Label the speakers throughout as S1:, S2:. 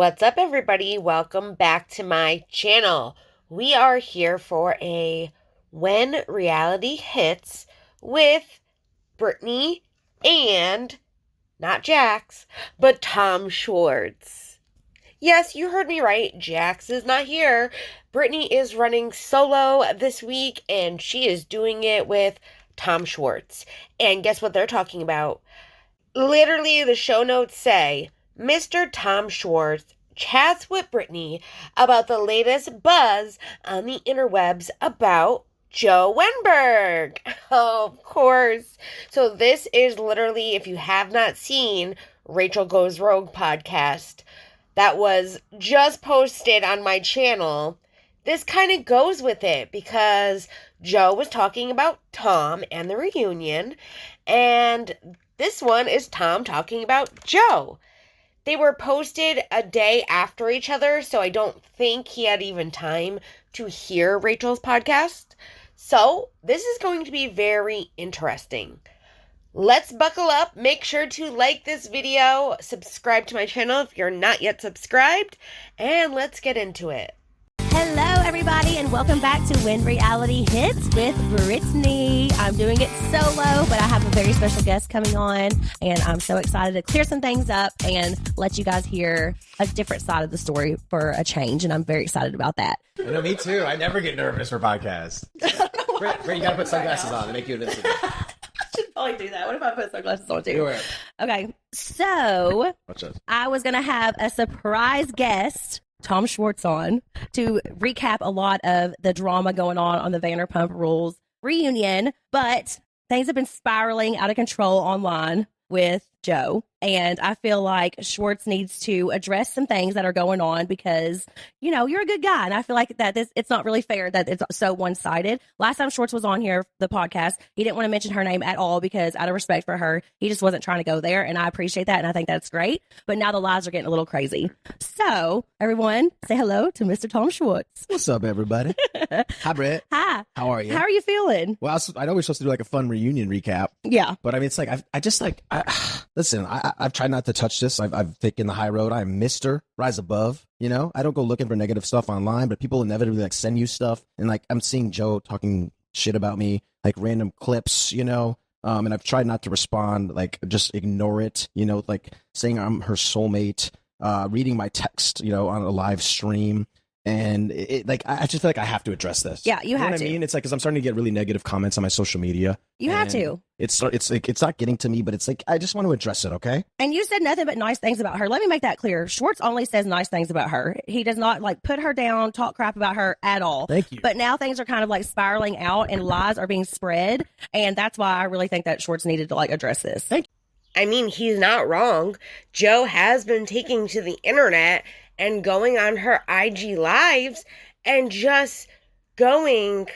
S1: What's up, everybody? Welcome back to my channel. We are here for a When Reality Hits with Brittany and, not Jax, but Tom Schwartz. Yes, you heard me right. Jax is not here. Brittany is running solo this week, and she is doing it with Tom Schwartz. And guess what they're talking about? Literally, the show notes say, Mr. Tom Schwartz chats with Brittany about the latest buzz on the interwebs about Joe Wenberg. Oh, of course. So this is literally, if you have not seen Rachel Goes Rogue podcast that was just posted on my channel, this kind of goes with it because Joe was talking about Tom and the reunion, and this one is Tom talking about Joe. They were posted a day after each other, so I don't think he had even time to hear Rachel's podcast. So this is going to be very interesting. Let's buckle up. Make sure to like this video, subscribe to my channel if you're not yet subscribed, and let's get into it.
S2: Hello, everybody, and welcome back to When Reality Hits with Brittany. I'm doing it solo, but I have a very special guest coming on, and I'm so excited to clear some things up and let you guys hear a different side of the story for a change, and I'm very excited about that.
S3: I know, me too. I never get nervous for podcasts. Britt, you gotta put sunglasses on to make you invincible.
S2: I should probably do that. What if I put sunglasses on too?
S3: Do it.
S2: Okay, so I was going to have a surprise guest, Tom Schwartz, on to recap a lot of the drama going on the Vanderpump Rules reunion, but things have been spiraling out of control online with Joe, and I feel like Schwartz needs to address some things that are going on because, you know, you're a good guy, and I feel like that it's not really fair that it's so one-sided. Last time Schwartz was on here, the podcast, he didn't want to mention her name at all because out of respect for her, he just wasn't trying to go there, and I appreciate that, and I think that's great, but now the lies are getting a little crazy. So, everyone, say hello to Mr. Tom Schwartz.
S4: What's up, everybody? Hi, Brett.
S2: Hi.
S4: How are you?
S2: How are you feeling?
S4: Well, I know we're supposed to do like a fun reunion recap.
S2: Yeah.
S4: But I mean, it's like, listen, I've tried not to touch this. I've taken the high road. I'm Mr. Rise Above, you know? I don't go looking for negative stuff online, but people inevitably like send you stuff. And like, I'm seeing Joe talking shit about me, like random clips, you know? And I've tried not to respond, like just ignore it, you know, like saying I'm her soulmate, reading my text, you know, on a live stream. And I just feel like I have to address this.
S2: Yeah, you have
S4: know what
S2: to.
S4: I mean? It's like, because I'm starting to get really negative comments on my social media.
S2: You have to.
S4: It's like, it's not getting to me, but it's like, I just want to address it, okay?
S2: And you said nothing but nice things about her. Let me make that clear. Schwartz only says nice things about her. He does not like put her down, talk crap about her at all.
S4: Thank you.
S2: But now things are kind of like spiraling out and lies are being spread. And that's why I really think that Schwartz needed to like address this.
S4: Thank you.
S1: I mean, he's not wrong. Joe has been taking to the internet and going on her IG lives and just going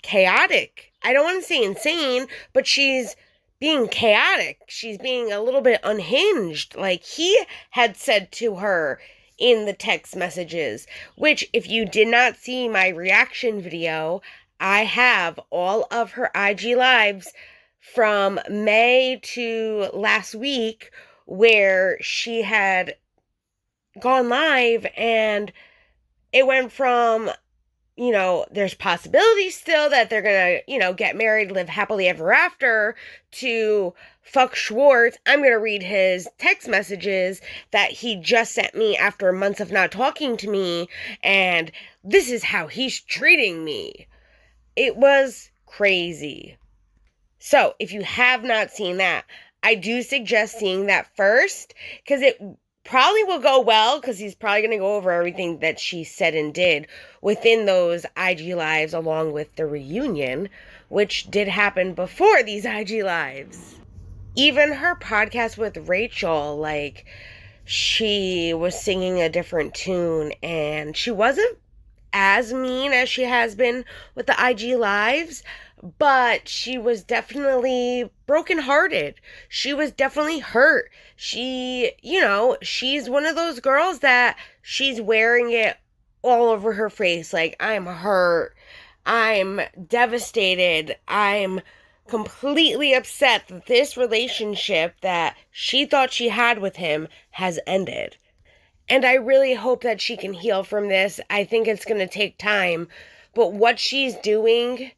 S1: chaotic. I don't want to say insane, but she's being chaotic. She's being a little bit unhinged, like he had said to her in the text messages, which if you did not see my reaction video, I have all of her IG lives from May to last week where she had gone live, and it went from, you know, there's possibilities still that they're gonna, you know, get married, live happily ever after, to fuck Schwartz. I'm gonna read his text messages that he just sent me after months of not talking to me, and this is how he's treating me. It was crazy. So if you have not seen that, I do suggest seeing that first, because it probably will go well, because he's probably going to go over everything that she said and did within those IG lives along with the reunion, which did happen before these IG lives. Even her podcast with Rachel, like, she was singing a different tune, and she wasn't as mean as she has been with the IG lives, but she was definitely brokenhearted. She was definitely hurt. She, you know, she's one of those girls that she's wearing it all over her face. Like, I'm hurt. I'm devastated. I'm completely upset that this relationship that she thought she had with him has ended. And I really hope that she can heal from this. I think it's going to take time, but what she's doing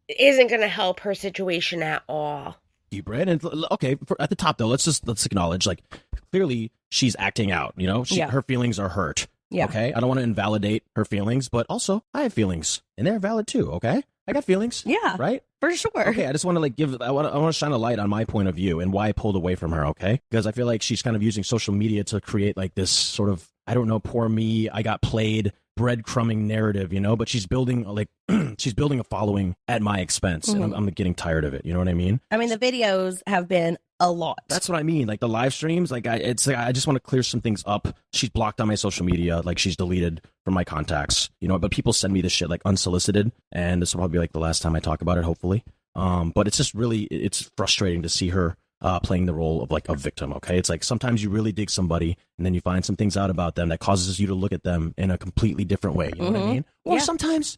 S1: isn't going to help her situation at all.
S4: You, Brad. And okay, at the top though, let's acknowledge, like, clearly she's acting out. You know, her feelings are hurt. Yeah. Okay. I don't want to invalidate her feelings, but also I have feelings, and they're valid too. Okay. I got feelings. Yeah. Right.
S2: For sure.
S4: Okay. I just want to I want to shine a light on my point of view and why I pulled away from her. Okay. Because I feel like she's kind of using social media to create like this sort of, I don't know, poor me, I got played, breadcrumbing narrative, you know, but she's building like she's building a following at my expense, and I'm getting tired of it. You know what I mean?
S2: I mean, the videos have been a lot.
S4: That's what I mean. Like the live streams, like I just want to clear some things up. She's blocked on my social media, like she's deleted from my contacts, you know, but people send me this shit like unsolicited, and this will probably be like the last time I talk about it, hopefully. But it's just really, it's frustrating to see her playing the role of like a victim. Okay. It's like sometimes you really dig somebody and then you find some things out about them that causes you to look at them in a completely different way. You know what I mean? Or sometimes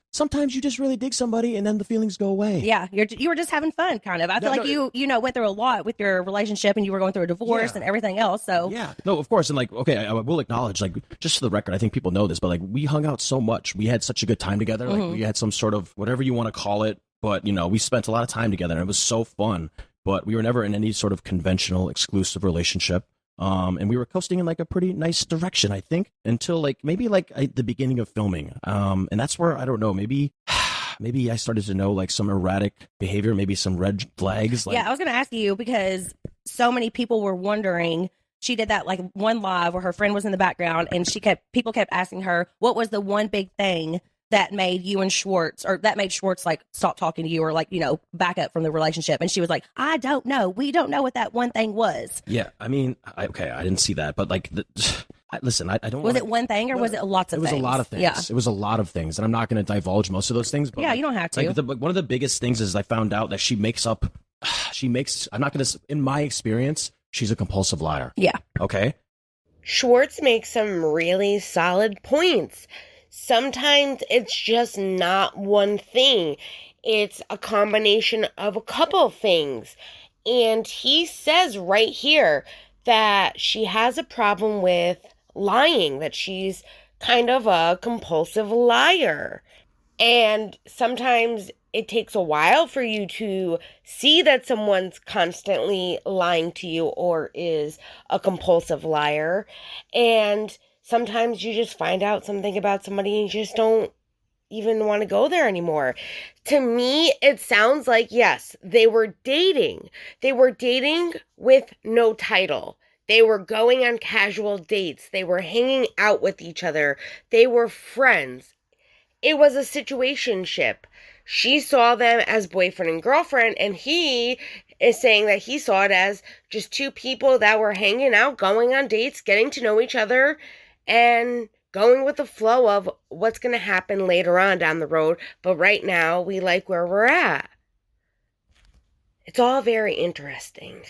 S4: you just really dig somebody and then the feelings go away.
S2: Yeah. You were just having fun kind of. I feel like you know, went through a lot with your relationship, and you were going through a divorce and everything else. So
S4: yeah, no, of course. And like, okay, I will acknowledge, like, just for the record, I think people know this, but like we hung out so much. We had such a good time together. Like we had some sort of, whatever you want to call it, but you know, we spent a lot of time together and it was so fun. But we were never in any sort of conventional exclusive relationship. And we were coasting in like a pretty nice direction, I think, until like maybe like the beginning of filming. And that's where, I don't know, maybe I started to know like some erratic behavior, maybe some red flags. Like,
S2: yeah, I was going to ask you, because so many people were wondering. She did that like one live where her friend was in the background, and people kept asking her, what was the one big thing that made you and Schwartz, or that made Schwartz like stop talking to you, or like, you know, back up from the relationship? And she was like, I don't know. We don't know what that one thing was.
S4: Yeah. I mean, I didn't see that, but like, listen, I don't.
S2: Was it one thing, or was it lots of things?
S4: It was a lot of things. Yeah. It was a lot of things, and I'm not going to divulge most of those things. But
S2: yeah, you don't have to.
S4: Like one of the biggest things is I found out that I'm not going to, in my experience, she's a compulsive liar.
S2: Yeah.
S4: Okay.
S1: Schwartz makes some really solid points. Sometimes it's just not one thing. It's a combination of a couple things. And he says right here that she has a problem with lying, that she's kind of a compulsive liar. And sometimes it takes a while for you to see that someone's constantly lying to you or is a compulsive liar. And sometimes you just find out something about somebody and you just don't even want to go there anymore. To me, it sounds like, yes, they were dating. They were dating with no title. They were going on casual dates. They were hanging out with each other. They were friends. It was a situationship. She saw them as boyfriend and girlfriend, and he is saying that he saw it as just two people that were hanging out, going on dates, getting to know each other, and going with the flow of what's going to happen later on down the road. But right now, we like where we're at. It's all very interesting.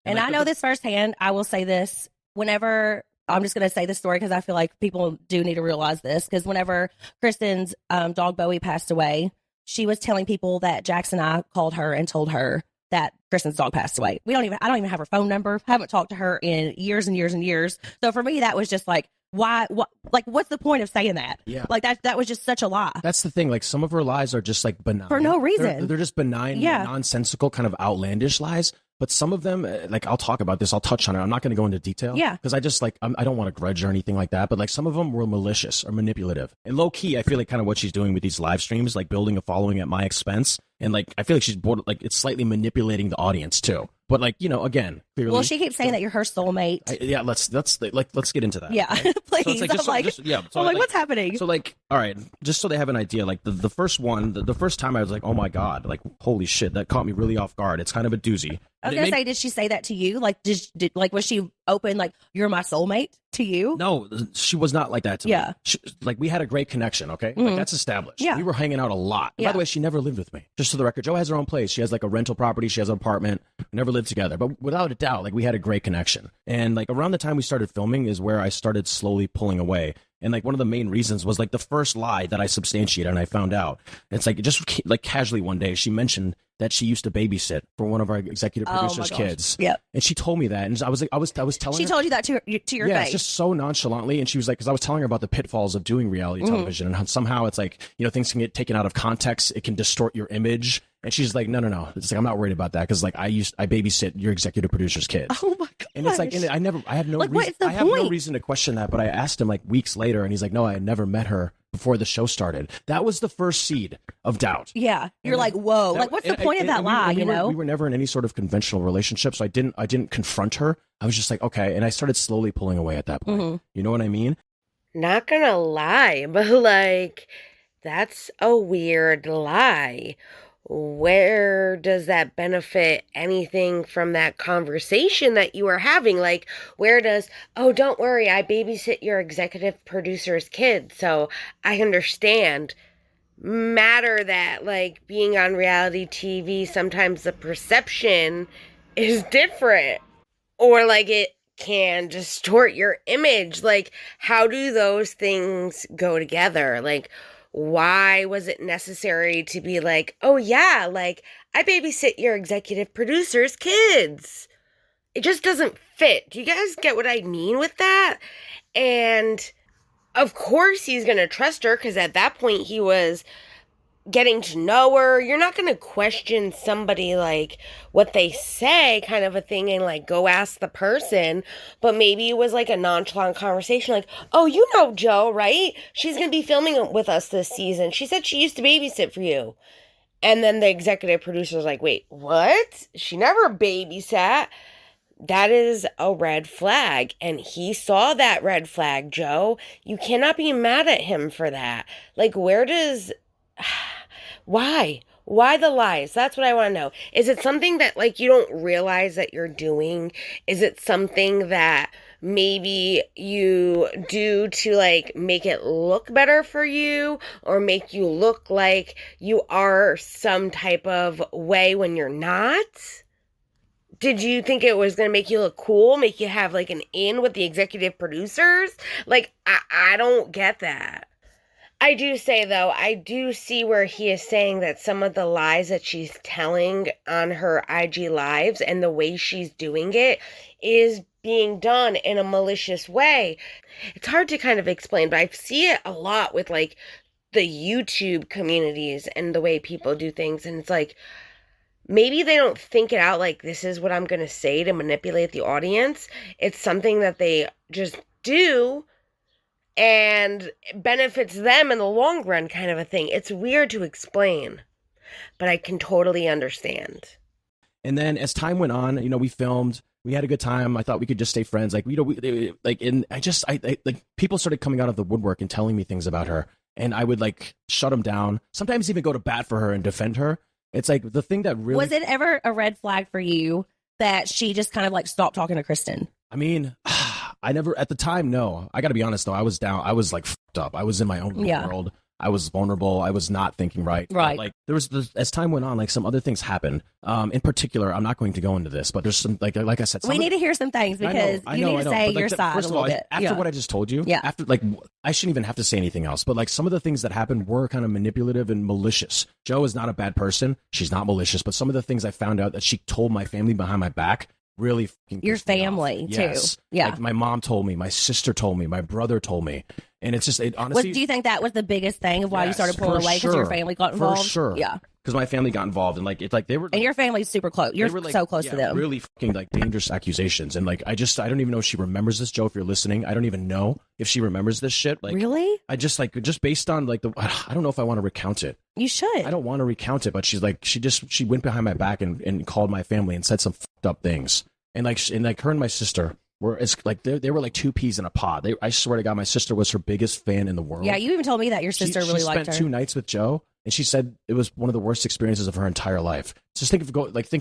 S2: And I know this firsthand. I will say this. Whenever, I'm just going to say this story because I feel like people do need to realize this. Because whenever Kristen's dog Bowie passed away, she was telling people that Jackson and I called her and told her that Kristen's dog passed away. I don't even have her phone number. Haven't talked to her in years and years and years. So for me, that was just like, why, like, what's the point of saying that? Yeah. Like that was just such a lie.
S4: That's the thing. Like some of her lies are just like benign.
S2: For no reason.
S4: They're just benign, nonsensical, kind of outlandish lies. But some of them, like, I'll talk about this. I'll touch on it. I'm not going to go into detail. Yeah. Because I just, like, I don't want to grudge or anything like that. But, like, some of them were malicious or manipulative. And low-key, I feel like kind of what she's doing with these live streams, like, building a following at my expense. And, like, I feel like she's bored, like, it's slightly manipulating the audience, too. But, like, you know, again, clearly.
S2: Well, she keeps saying that you're her soulmate.
S4: Yeah, let's get into that.
S2: Yeah,
S4: right?
S2: please. So I'm like, what's happening?
S4: So, like, all right, just so they have an idea, like, the first one, the first time I was like, oh, my God, like, holy shit, that caught me really off guard. It's kind of a doozy.
S2: I was gonna say, did she say that to you? Like, did like, was she open, like, you're my soulmate to you?
S4: No, she was not like that to me. Like, we had a great connection, okay? Like, that's established. Yeah. We were hanging out a lot. And by the way, she never lived with me. Just for the record, Jo has her own place. She has, like, a rental property. She has an apartment. We never lived together. But without a doubt, like, we had a great connection. And, like, around the time we started filming is where I started slowly pulling away. And like one of the main reasons was like the first lie that I substantiated and I found out. It's like just like casually one day she mentioned that she used to babysit for one of our executive producers' kids.
S2: Yep.
S4: And she told me that, and I was like, I was telling
S2: she
S4: her.
S2: Told you that to your
S4: yeah,
S2: face.
S4: just so nonchalantly. And she was like, because I was telling her about the pitfalls of doing reality television and how somehow it's like, you know, things can get taken out of context. It can distort your image. And she's like, no. It's like, I'm not worried about that because like I babysit your executive producer's kids.
S2: Oh my god!
S4: And it's like, and I had no
S2: like,
S4: reason.
S2: what is the
S4: I have
S2: point?
S4: no reason to question that. But I asked him like weeks later, and he's like, no, I had never met her before the show started. That was the first seed of doubt.
S2: Yeah, you're like, whoa, like what's the point of that lie? You know,
S4: we were never in any sort of conventional relationship, so I didn't confront her. I was just like, okay, and I started slowly pulling away at that point. You know what I mean?
S1: Not gonna lie, but like, that's a weird lie. Where does that benefit anything from that conversation that you were having? Like, where does, oh, don't worry, I babysit your executive producer's kids, so I understand, matter that, like, being on reality TV, sometimes the perception is different, or like it can distort your image. Like, how do those things go together? Like, why was it necessary to be like, oh yeah, like I babysit your executive producer's kids? It just doesn't fit. Do you guys get what I mean with that? And of course he's going to trust her because at that point he was getting to know her. You're not going to question somebody like what they say kind of a thing and like go ask the person. But maybe it was like a nonchalant conversation like, oh, you know Joe, right? She's going to be filming with us this season. She said she used to babysit for you. And then the executive producer's like, wait, what? She never babysat. That is a red flag. And he saw that red flag, Joe. You cannot be mad at him for that. Like, where does... Why? Why the lies? That's what I want to know. Is it something that, like, you don't realize that you're doing? Is it something that maybe you do to, like, make it look better for you or make you look like you are some type of way when you're not? Did you think it was going to make you look cool, make you have, like, an in with the executive producers? Like, I don't get that. I do say, though, I do see where he is saying that some of the lies that she's telling on her IG lives and the way she's doing it is being done in a malicious way. It's hard to kind of explain, but I see it a lot with, like, the YouTube communities and the way people do things. And it's like, maybe they don't think it out like, this is what I'm going to say to manipulate the audience. It's something that they just do and benefits them in the long run kind of a thing. It's weird to explain, but I can totally understand.
S4: And then as time went on, you know, we filmed, we had a good time. I thought we could just stay friends. Like, you know, like people started coming out of the woodwork and telling me things about her. And I would like shut them down, sometimes even go to bat for her and defend her. It's like the thing that really...
S2: Was it ever a red flag for you that she just kind of like stopped talking to Kristen?
S4: I mean, I never, at the time, no. I got to be honest, though. I was down. I was like fucked up. I was in my own world. I was vulnerable. I was not thinking right.
S2: Right.
S4: But, like, there was, as time went on, like some other things happened. In particular, I'm not going to go into this, but there's some, like I said,
S2: we need to hear some things because you need to say your side a little bit.
S4: After what I just told you, after, like, I shouldn't even have to say anything else, but like some of the things that happened were kind of manipulative and malicious. Joe is not a bad person. She's not malicious, but some of the things I found out that she told my family behind my back really fucking
S2: your family too.
S4: Yes.
S2: Yeah.
S4: Like my mom told me, my sister told me, my brother told me. And it's just, honestly.
S2: Do you think that was the biggest thing of why you started pulling away because your family got involved?
S4: For sure.
S2: Yeah.
S4: Because my family got involved and like, it's like they were.
S2: And your family's super close. You're
S4: like,
S2: so close to them.
S4: Really fucking like dangerous accusations. And like, I don't even know if she remembers this, Joe, if you're listening. I don't even know if she remembers this shit. Like,
S2: really?
S4: I just like, just based on like I don't know if I want to recount it.
S2: You should.
S4: I don't want to recount it, but she's like, she went behind my back and called my family and said some fucked up things. And like her and my sister were, it's like they were like two peas in a pod. I swear to God, my sister was her biggest fan in the world.
S2: Yeah, you even told me that your sister really liked her.
S4: She spent 2 nights with Joe, and she said it was one of the worst experiences of her entire life. Just think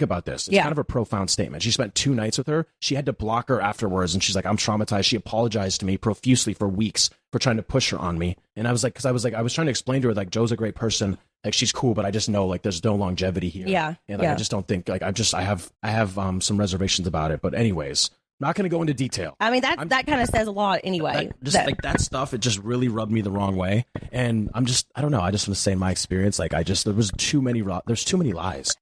S4: about this. It's kind of a profound statement. She spent 2 nights with her. She had to block her afterwards, and she's like, I'm traumatized. She apologized to me profusely for weeks for trying to push her on me. And I was like, I was trying to explain to her, like, Joe's a great person. Like, she's cool, but I just know, like, there's no longevity here.
S2: Yeah.
S4: And like, I just don't think, like, I have some reservations about it. But anyways, Not going to go into detail.
S2: I mean, that kind of says a lot anyway.
S4: Like that stuff, it just really rubbed me the wrong way. And I don't know. I just want to say in my experience, like there's too many lies.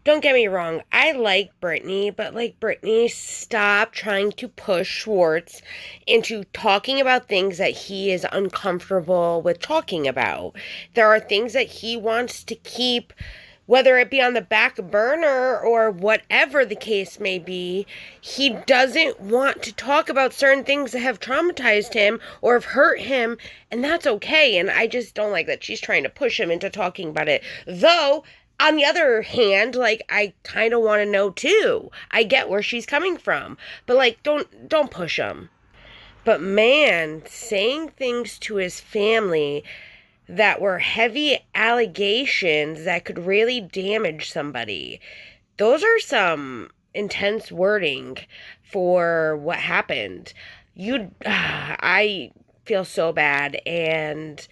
S1: Don't get me wrong, I like Brittany, but like Brittany, stop trying to push Schwartz into talking about things that he is uncomfortable with talking about. There are things that he wants to keep, whether it be on the back burner or whatever the case may be. He doesn't want to talk about certain things that have traumatized him or have hurt him, and that's okay. And I just don't like that she's trying to push him into talking about it. Though, on the other hand, like, I kind of want to know too. I get where she's coming from, but like, don't push him. But man, saying things to his family that were heavy allegations that could really damage somebody, those are some intense wording for what happened. I feel so bad, and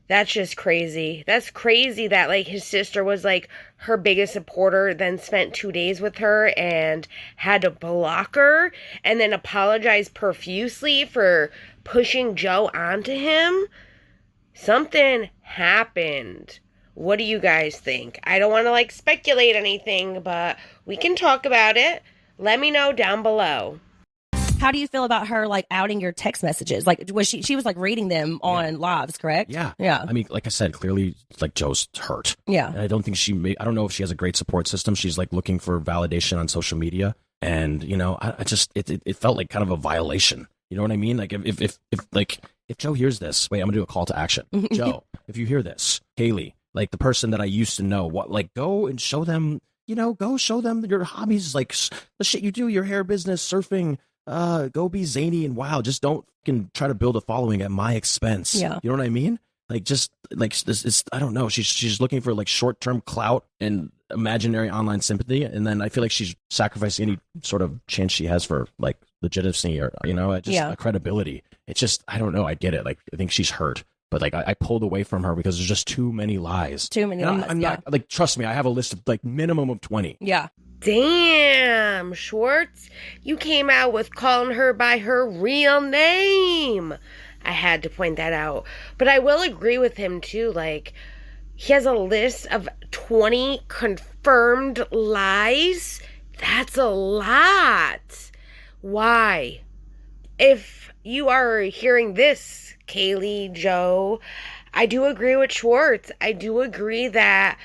S1: that's just crazy. That's crazy that, like, his sister was, like, her biggest supporter, then spent 2 days with her and had to block her and then apologize profusely for pushing Joe onto him. Something happened. What do you guys think? I don't want to, like, speculate anything, but we can talk about it. Let me know down below.
S2: How do you feel about her, like, outing your text messages? Like, was she was like reading them on lives, correct?
S4: Yeah.
S2: Yeah.
S4: I mean, like I said, clearly, like, Joe's hurt.
S2: Yeah.
S4: And I don't think I don't know if she has a great support system. She's like looking for validation on social media. And, you know, I just, it felt like kind of a violation. You know what I mean? Like, if Joe hears this, wait, I'm gonna do a call to action. Joe, if you hear this, Kaylee, like the person that I used to know, go and show them, go show them your hobbies, like the shit you do, your hair business, surfing. Go be zany and wild. Just don't fucking try to build a following at my expense.
S2: Yeah.
S4: You know what I mean? Like, just like this is, I don't know. She's looking for like short-term clout and imaginary online sympathy. And then I feel like she's sacrificing any sort of chance she has for like legitimacy or, credibility. It's just, I don't know. I get it. Like, I think she's hurt, but like, I pulled away from her because there's just too many lies.
S2: Too many lies.
S4: I'm not, like, trust me, I have a list of like minimum of 20.
S2: Yeah.
S1: Damn, Schwartz, you came out with calling her by her real name. I had to point that out. But I will agree with him too. Like, he has a list of 20 confirmed lies. That's a lot. Why? If you are hearing this, Kaylee, Joe, I do agree with Schwartz. I do agree that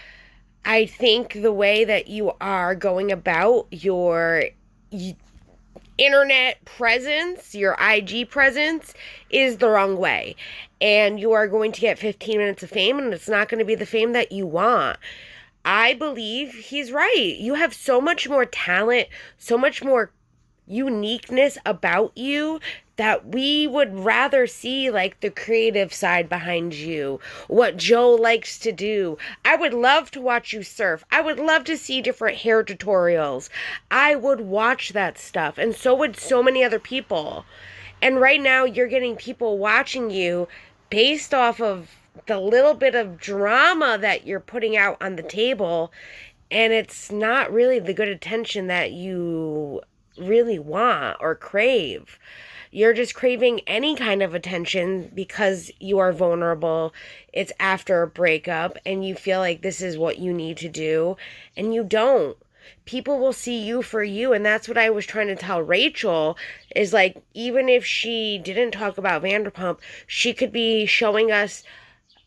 S1: I think the way that you are going about your internet presence, your IG presence, is the wrong way. And you are going to get 15 minutes of fame, and it's not going to be the fame that you want. I believe he's right. You have so much more talent, so much more uniqueness about you that we would rather see, like, the creative side behind you, what Joe likes to do. I would love to watch you surf. I would love to see different hair tutorials. I would watch that stuff, and so would so many other people. And right now, you're getting people watching you based off of the little bit of drama that you're putting out on the table, and it's not really the good attention that you really want or crave. You're just craving any kind of attention because you are vulnerable. It's after a breakup and you feel like this is what you need to do, and you don't. People will see you for you, and that's what I was trying to tell Rachel, is like, even if she didn't talk about Vanderpump, she could be showing us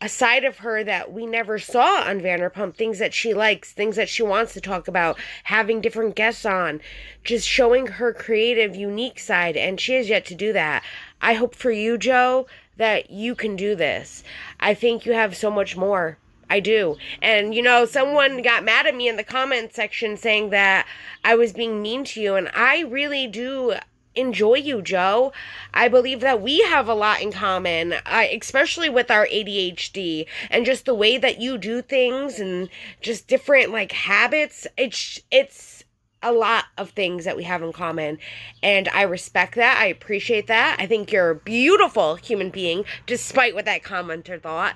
S1: a side of her that we never saw on Vanderpump, things that she likes, things that she wants to talk about, having different guests on, just showing her creative, unique side, and she has yet to do that. I hope for you, Joe, that you can do this. I think you have so much more. I do. And, someone got mad at me in the comment section saying that I was being mean to you, and I really do enjoy you, Joe. I believe that we have a lot in common, especially with our ADHD and just the way that you do things and just different, like, habits. It's a lot of things that we have in common, and I respect that. I appreciate that. I think you're a beautiful human being, despite what that commenter thought,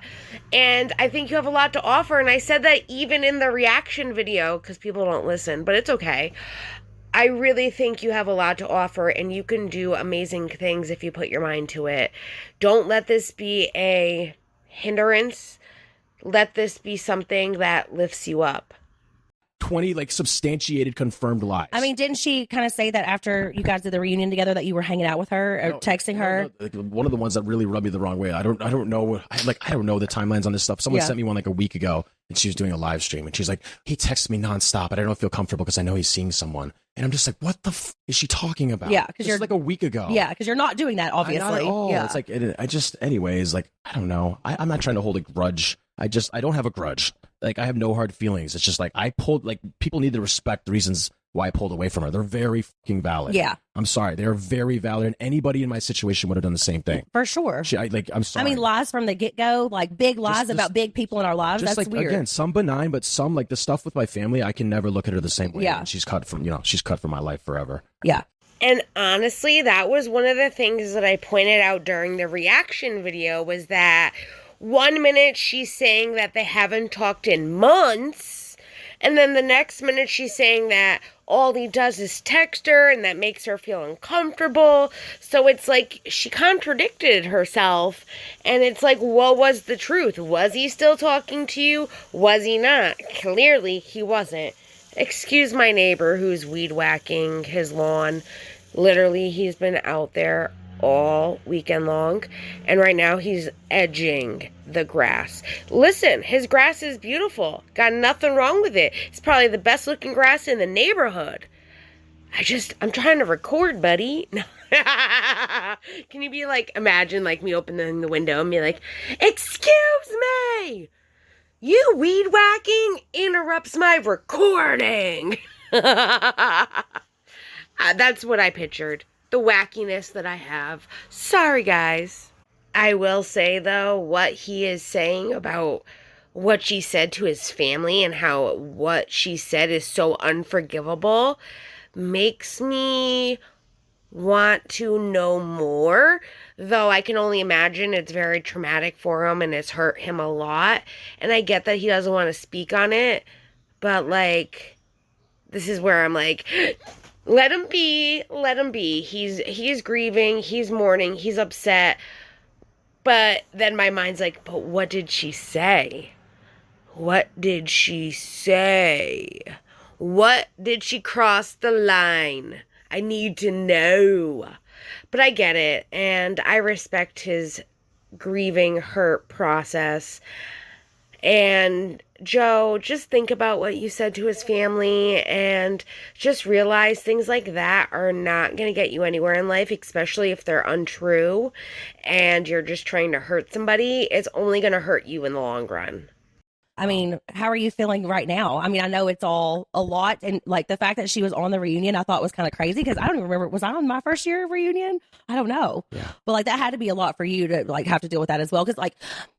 S1: and I think you have a lot to offer, and I said that even in the reaction video, because people don't listen, but it's okay. I really think you have a lot to offer, and you can do amazing things if you put your mind to it. Don't let this be a hindrance. Let this be something that lifts you up.
S4: 20 like substantiated, confirmed lies.
S2: I mean, didn't she kind of say that after you guys did the reunion together that you were hanging out with her or texting her?
S4: Like, one of the ones that really rubbed me the wrong way. I don't know. I don't know the timelines on this stuff. Someone sent me one like a week ago, and she was doing a live stream, and she's like, he texts me nonstop, and I don't feel comfortable because I know he's seeing someone. And I'm just like, what the is she talking about?
S2: Yeah, because you're
S4: like a week ago.
S2: Yeah, because you're not doing that, obviously.
S4: Not at all.
S2: Yeah.
S4: It's like, anyways, like, I don't know. I'm not trying to hold a grudge. I don't have a grudge. Like, I have no hard feelings. It's just like, people need to respect the reasons why I pulled away from her. They're very fucking valid.
S2: Yeah.
S4: I'm sorry. They're very valid, and anybody in my situation would have done the same thing.
S2: For sure.
S4: I'm sorry.
S2: I mean, lies from the get-go, like big lies about big people in our lives,
S4: just
S2: that's
S4: like,
S2: weird.
S4: Again, some benign, but some, like the stuff with my family, I can never look at her the same way.
S2: Yeah.
S4: And she's cut from my life forever.
S2: Yeah.
S1: And honestly, that was one of the things that I pointed out during the reaction video, was that 1 minute she's saying that they haven't talked in months, and then the next minute she's saying that all he does is text her and that makes her feel uncomfortable. So it's like she contradicted herself, and it's like, what was the truth? Was he still talking to you? Was he not? Clearly he wasn't. Excuse my neighbor who's weed whacking his lawn. Literally, he's been out there all weekend long, and right now he's edging the grass. Listen, his grass is beautiful. Got nothing wrong with it. It's probably the best looking grass in the neighborhood. I'm trying to record, buddy. Can you be like, imagine like me opening the window and be like, excuse me, you weed whacking interrupts my recording. That's what I pictured. The wackiness that I have. Sorry, guys. I will say, though, what he is saying about what she said to his family and how what she said is so unforgivable makes me want to know more, though I can only imagine it's very traumatic for him and it's hurt him a lot. And I get that he doesn't want to speak on it, but, like, this is where I'm like, let him be. He's grieving, he's mourning, he's upset. But then my mind's like, but what did she say? What did she say? What did she cross the line? I need to know. But I get it, and I respect his grieving, hurt process. And Joe, just think about what you said to his family and just realize things like that are not going to get you anywhere in life, especially if they're untrue and you're just trying to hurt somebody. It's only going to hurt you in the long run.
S2: I mean, how are you feeling right now? I mean, I know it's all a lot. And like the fact that she was on the reunion, I thought was kind of crazy because I don't even remember. Was I on my first year of reunion? I don't know. Yeah. But like that had to be a lot for you to like have to deal with that as well. Because like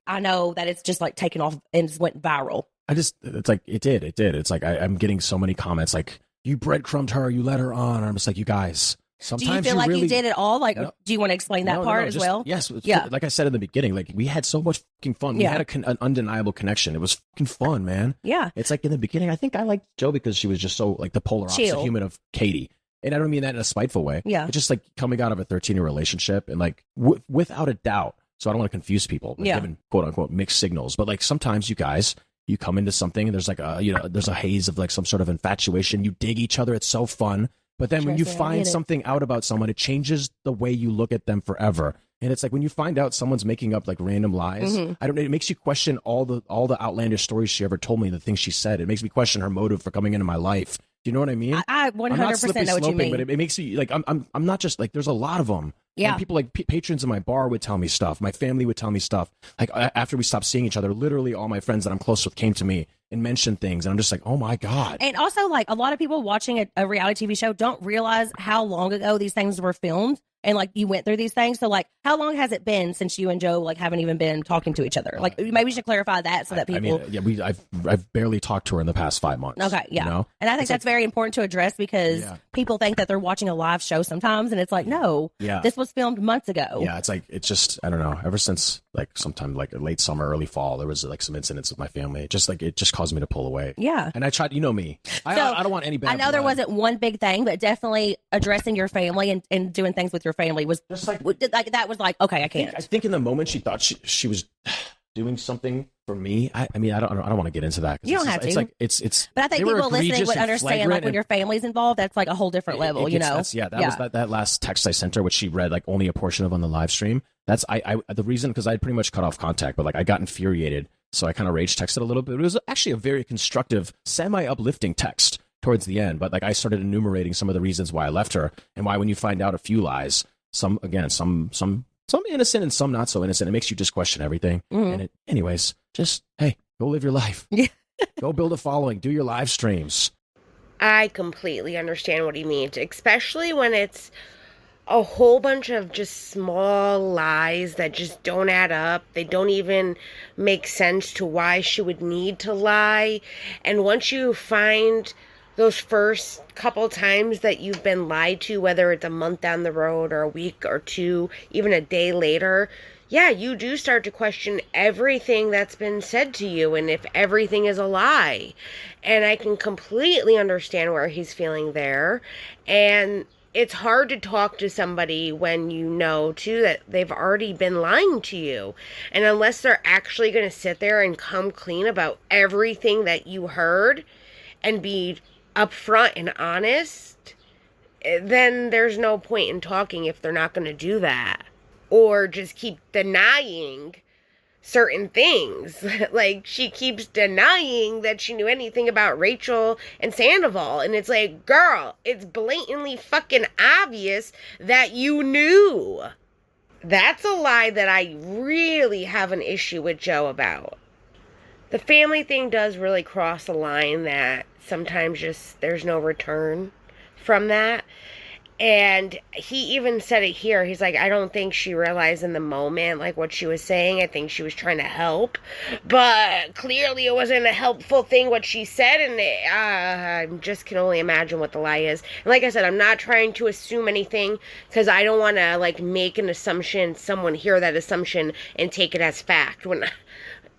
S2: I know that it's just like taken off and just went viral.
S4: It's like it did. It's like I'm getting so many comments like, you breadcrumbed her, you let her on. And I'm just like, you guys. Sometimes
S2: do you feel like
S4: really,
S2: you did it all? Like, do you want to explain that part as well?
S4: Yes.
S2: Yeah.
S4: Like I said in the beginning, like we had so much fucking fun. We had an undeniable connection. It was fucking fun, man.
S2: Yeah.
S4: It's like in the beginning, I think I liked Joe because she was just so like the polar opposite human of Katie. And I don't mean that in a spiteful way.
S2: Yeah.
S4: It's just like coming out of a 13-year relationship and like without a doubt. So I don't want to confuse people by giving quote unquote mixed signals. But like sometimes you guys, you come into something and there's like there's a haze of like some sort of infatuation. You dig each other. It's so fun. But then when you find something out about someone, it changes the way you look at them forever. And it's like when you find out someone's making up like random lies, I don't know, it makes you question all the outlandish stories she ever told me, the things she said. It makes me question her motive for coming into my life. Do you know what I mean?
S2: I 100% know what you mean.
S4: But it makes me like I'm not just like there's a lot of them.
S2: Yeah.
S4: And people like patrons in my bar would tell me stuff. My family would tell me stuff. Like after we stopped seeing each other, literally all my friends that I'm close with came to me and mentioned things. And I'm just like, oh my God.
S2: And also like a lot of people watching a reality TV show don't realize how long ago these things were filmed. and like you went through these things. So like, how long has it been since you and Joe like haven't even been talking to each other? Like maybe we should clarify that so that people.
S4: I mean, I've barely talked to her in the past 5 months.
S2: Okay, yeah,
S4: you know?
S2: And I think that's very important to address because people think that they're watching a live show sometimes, and it's like, no, this was filmed months ago.
S4: Yeah, it's just I don't know. Ever since like sometime like late summer, early fall, there was like some incidents with my family. It just caused me to pull away.
S2: Yeah,
S4: and I tried. You know me. I don't want any bad.
S2: I know there wasn't one big thing, but definitely addressing your family and doing things with your family was just like that was like, okay, I can't.
S4: I think in the moment she thought she was doing something for me. I mean, I don't want to get into that.
S2: You don't have to.
S4: It's like it's.
S2: But I think people listening would understand, like when your family's involved, that's like a whole different level. You know.
S4: Was that last text I sent her, which she read like only a portion of on the live stream. That's the reason, because I had pretty much cut off contact, but like I got infuriated, so I kind of rage texted a little bit. It was actually a very constructive, semi-uplifting text towards the end, but like I started enumerating some of the reasons why I left her and why when you find out a few lies, some innocent and some not so innocent, it makes you just question everything. And anyways, just hey, go live your life. Go build a following, do your live streams.
S1: I completely understand what he means, especially when it's a whole bunch of just small lies that just don't add up. They don't even make sense to why she would need to lie. And once you find those first couple times that you've been lied to, whether it's a month down the road or a week or two, even a day later, yeah, you do start to question everything that's been said to you and if everything is a lie. And I can completely understand where he's feeling there. And it's hard to talk to somebody when you know, too, that they've already been lying to you. And unless they're actually going to sit there and come clean about everything that you heard and be upfront and honest, then there's no point in talking if they're not going to do that. Or just keep denying certain things. Like, she keeps denying that she knew anything about Rachel and Sandoval. And it's like, girl, it's blatantly fucking obvious that you knew. That's a lie that I really have an issue with Joe about. The family thing does really cross the line that sometimes just there's no return from that. And he even said it here. He's like, I don't think she realized in the moment, like, what she was saying. I think she was trying to help. But clearly it wasn't a helpful thing what she said. And I just can only imagine what the lie is. And like I said, I'm not trying to assume anything because I don't want to, like, make an assumption, someone hear that assumption and take it as fact when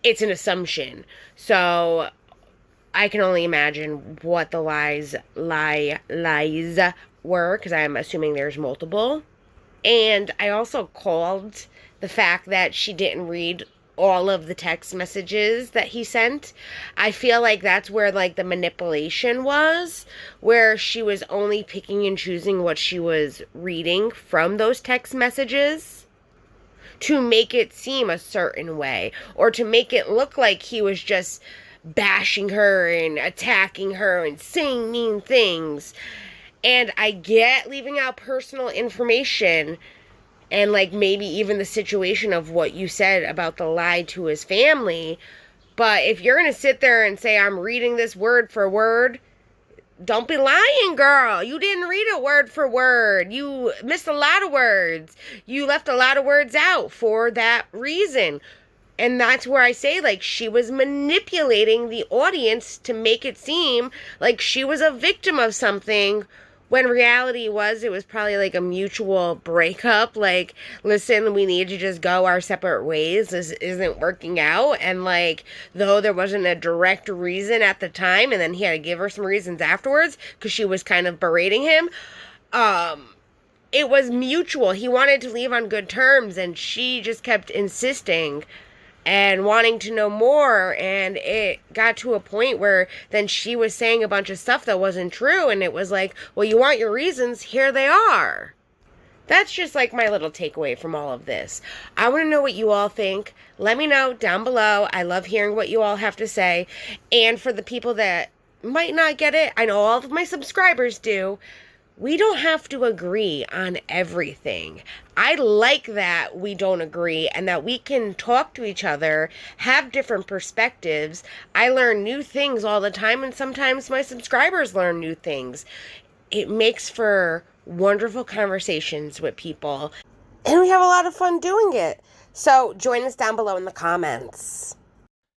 S1: it's an assumption. So I can only imagine what the lies were, because I'm assuming there's multiple. And I also called the fact that she didn't read all of the text messages that he sent. I feel like that's where, like, the manipulation was, where she was only picking and choosing what she was reading from those text messages to make it seem a certain way, or to make it look like he was just bashing her and attacking her and saying mean things. And I get leaving out personal information and, like, maybe even the situation of what you said about the lie to his family. But if you're going to sit there and say, I'm reading this word for word, don't be lying, girl. You didn't read it word for word. You missed a lot of words. You left a lot of words out for that reason. And that's where I say, like, she was manipulating the audience to make it seem like she was a victim of something, when reality it was probably like a mutual breakup. Like, listen, we need to just go our separate ways. This isn't working out. And, like, though there wasn't a direct reason at the time, and then he had to give her some reasons afterwards because she was kind of berating him, it was mutual. He wanted to leave on good terms, and she just kept insisting and wanting to know more, and it got to a point where then she was saying a bunch of stuff that wasn't true, and it was like, well, you want your reasons, here they are. That's just, like, my little takeaway from all of this. I want to know what you all think. Let me know down below. I love hearing what you all have to say. And for the people that might not get it, I know all of my subscribers do, we don't have to agree on everything. I like that we don't agree and that we can talk to each other, have different perspectives. I learn new things all the time, and sometimes my subscribers learn new things. It makes for wonderful conversations with people, and we have a lot of fun doing it. So join us down below in the comments.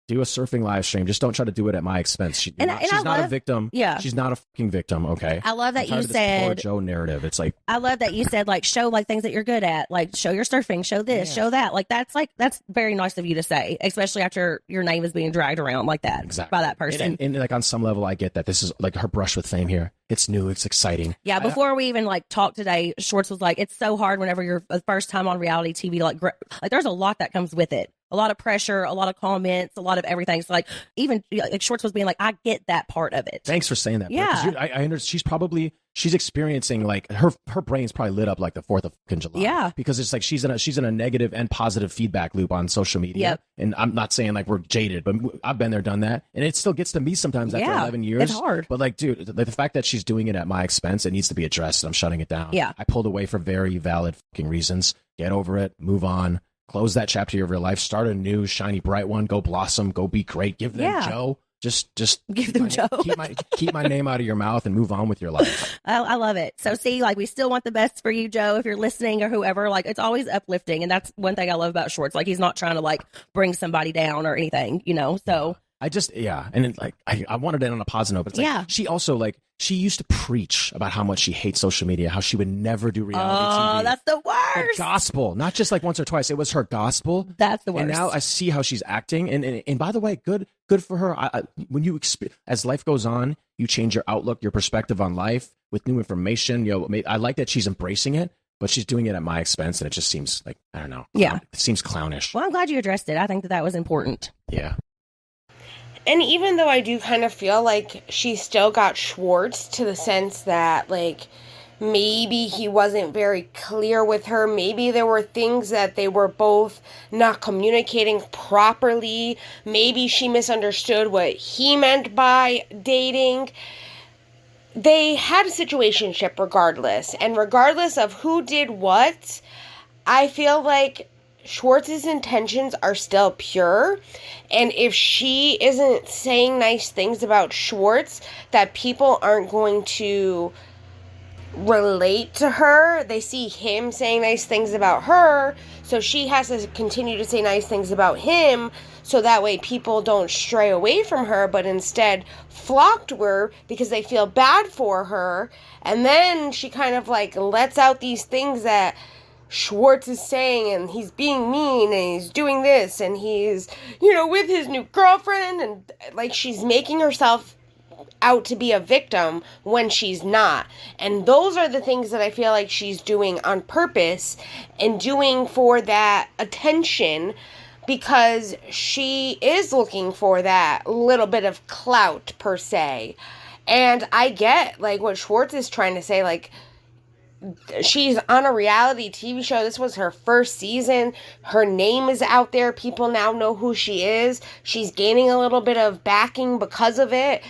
S4: Do a surfing live stream. Just don't try to do it at my expense. She's not a victim.
S2: Yeah.
S4: She's not a fucking victim, okay?
S2: I love that you
S4: this
S2: said
S4: poor Joe narrative. It's like,
S2: I love that you said, like, show like things that you're good at. Like, show your surfing, show this, show that. That's very nice of you to say, especially after your name is being dragged around like that by that person.
S4: And like on some level, I get that this is like her brush with fame here. It's new, it's exciting.
S2: Yeah, before we even like talked today, Schwartz was like, it's so hard whenever you're the first time on reality TV. Like there's a lot that comes with it. A lot of pressure, a lot of comments, a lot of everything. So like even like Schwartz was being like, I get that part of it.
S4: Thanks for saying that.
S2: Yeah,
S4: I understand. She's experiencing like her brain's probably lit up like the 4th of July.
S2: Yeah,
S4: because it's like she's in a negative and positive feedback loop on social media.
S2: Yep.
S4: And I'm not saying like we're jaded, but I've been there, done that, and it still gets to me sometimes after 11 years.
S2: It's hard.
S4: But like, dude, the fact that she's doing it at my expense, it needs to be addressed. And I'm shutting it down.
S2: Yeah,
S4: I pulled away for very valid fucking reasons. Get over it. Move on. Close that chapter of your life. Start a new, shiny, bright one. Go blossom. Go be great. Give them Joe. Just
S2: give them Joe.
S4: keep my name out of your mouth and move on with your life.
S2: I love it. So see, like we still want the best for you, Joe, if you're listening or whoever. Like it's always uplifting, and that's one thing I love about Schwartz. Like he's not trying to like bring somebody down or anything, you know. So
S4: I just and it, like I wanted it on a positive note, but it's like she also like she used to preach about how much she hates social media, how she would never do reality TV.
S2: Oh, that's the worst.
S4: Her gospel, not just like once or twice. It was her gospel.
S2: That's the worst.
S4: And now I see how she's acting. And by the way, good for her. When you as life goes on, you change your outlook, your perspective on life with new information. You know, I like that she's embracing it, but she's doing it at my expense, and it just seems like I don't know.
S2: Yeah,
S4: it seems clownish.
S2: Well, I'm glad you addressed it. I think that was important.
S4: Yeah.
S1: And even though I do kind of feel like she still got Schwartz to the sense that, like, maybe he wasn't very clear with her. Maybe there were things that they were both not communicating properly. Maybe she misunderstood what he meant by dating. They had a situationship regardless. And regardless of who did what, I feel like Schwartz's intentions are still pure, and if she isn't saying nice things about Schwartz that people aren't going to relate to her, they see him saying nice things about her, so she has to continue to say nice things about him, so that way people don't stray away from her, but instead flock to her because they feel bad for her, and then she kind of like lets out these things that Schwartz is saying, and he's being mean, and he's doing this, and he's, you know, with his new girlfriend, and like she's making herself out to be a victim when she's not. And those are the things that I feel like she's doing on purpose and doing for that attention, because she is looking for that little bit of clout per se. And I get like what Schwartz is trying to say, like, she's on a reality TV show. This was her first season. Her name is out there. People now know who she is. She's gaining a little bit of backing because of it.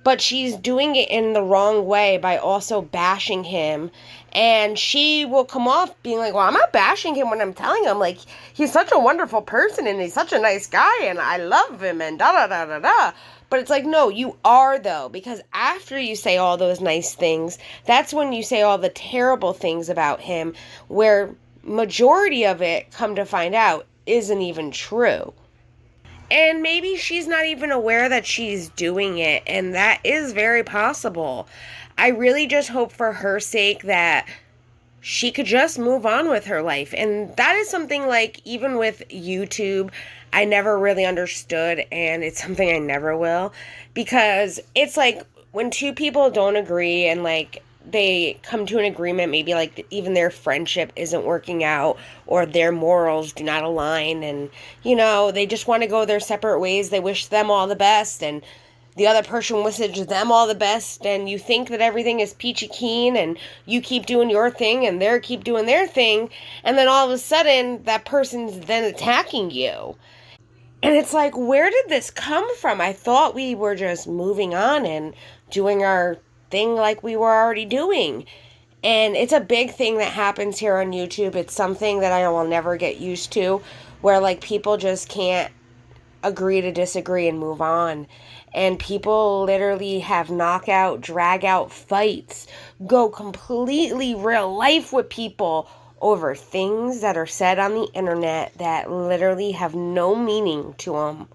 S1: But she's doing it in the wrong way by also bashing him. And she will come off being like, well, I'm not bashing him when I'm telling him, like, he's such a wonderful person and he's such a nice guy and I love him and da-da-da-da-da. But it's like, no, you are, though, because after you say all those nice things, that's when you say all the terrible things about him, where majority of it, come to find out, isn't even true. And maybe she's not even aware that she's doing it, and that is very possible. I really just hope for her sake that she could just move on with her life. And that is something, like, even with YouTube, I never really understood, and it's something I never will, because it's like when two people don't agree and like they come to an agreement, maybe like even their friendship isn't working out or their morals do not align, and you know, they just want to go their separate ways. They wish them all the best, and the other person wishes them all the best, and you think that everything is peachy keen and you keep doing your thing and they keep doing their thing, and then all of a sudden that person's then attacking you. And it's like, where did this come from? I thought we were just moving on and doing our thing like we were already doing. And it's a big thing that happens here on YouTube. It's something that I will never get used to, where like people just can't agree to disagree and move on. And people literally have knockout, drag out fights, go completely real life with people over things that are said on the internet that literally have no meaning to them,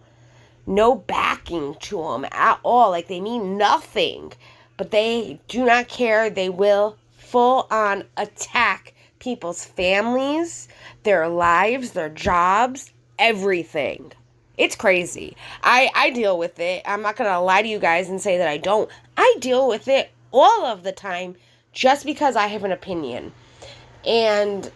S1: no backing to them at all. Like, they mean nothing, but they do not care. They will full on attack people's families, their lives, their jobs, everything. It's crazy. I deal with it. I'm not going to lie to you guys and say that I don't. I deal with it all of the time just because I have an opinion. And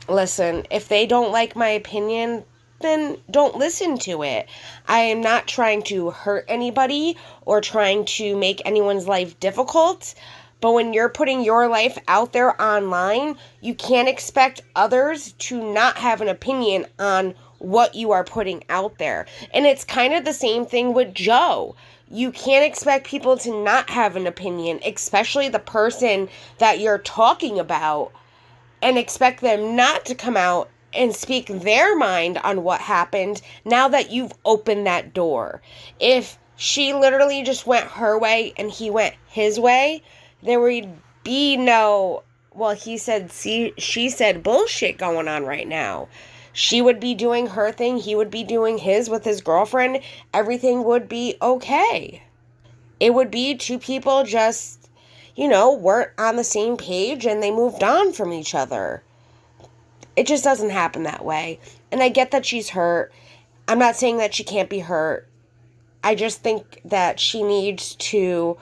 S1: listen, if they don't like my opinion, then don't listen to it. I am not trying to hurt anybody or trying to make anyone's life difficult. But when you're putting your life out there online, you can't expect others to not have an opinion on what you are putting out there. And it's kind of the same thing with Joe. You can't expect people to not have an opinion, especially the person that you're talking about, and expect them not to come out and speak their mind on what happened now that you've opened that door. If she literally just went her way and he went his way, there would be no, well, he said, she said bullshit going on right now. She would be doing her thing, he would be doing his with his girlfriend. Everything would be okay. It would be two people just, weren't on the same page and they moved on from each other. It just doesn't happen that way. And I get that she's hurt. I'm not saying that she can't be hurt. I just think that she needs to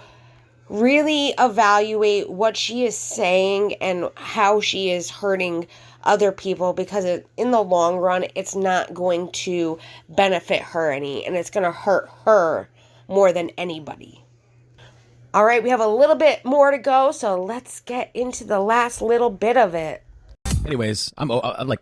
S1: really evaluate what she is saying and how she is hurting other people, because in the long run, it's not going to benefit her any, and it's going to hurt her more than anybody. All right, we have a little bit more to go, so let's get into the last little bit of it.
S4: Anyways, I'm like,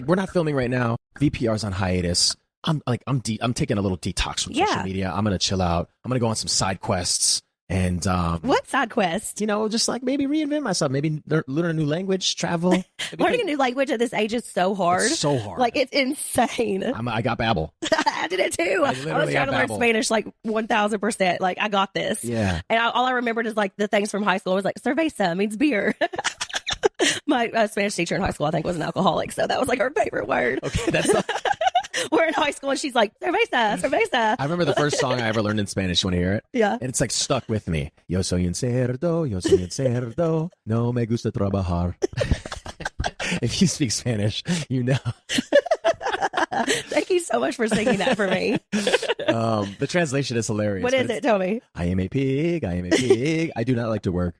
S4: we're not filming right now. VPR's on hiatus. I'm taking a little detox from social media. I'm gonna chill out. I'm gonna go on some side quests. And
S2: what side quest?
S4: Just like maybe reinvent myself, maybe learn a new language, travel.
S2: Learning a new language at this age is so hard.
S4: It's so hard.
S2: Like, it's insane.
S4: I got Babbel.
S2: I did it too. I was trying to learn Spanish like 1000%. Like, I got this.
S4: Yeah.
S2: And all I remembered is like the things from high school. I was like, cerveza means beer. My Spanish teacher in high school, I think, was an alcoholic, so that was like her favorite word.
S4: Okay, that's not...
S2: We're in high school and she's like, cerveza.
S4: I remember the first song I ever learned in Spanish. You want to hear it?
S2: Yeah.
S4: And it's like stuck with me. Yo soy un cerdo, no me gusta trabajar. If you speak Spanish, you know.
S2: Thank you so much for singing that for me.
S4: The translation is hilarious.
S2: What is it? Tell me.
S4: I am a pig. I do not like to work.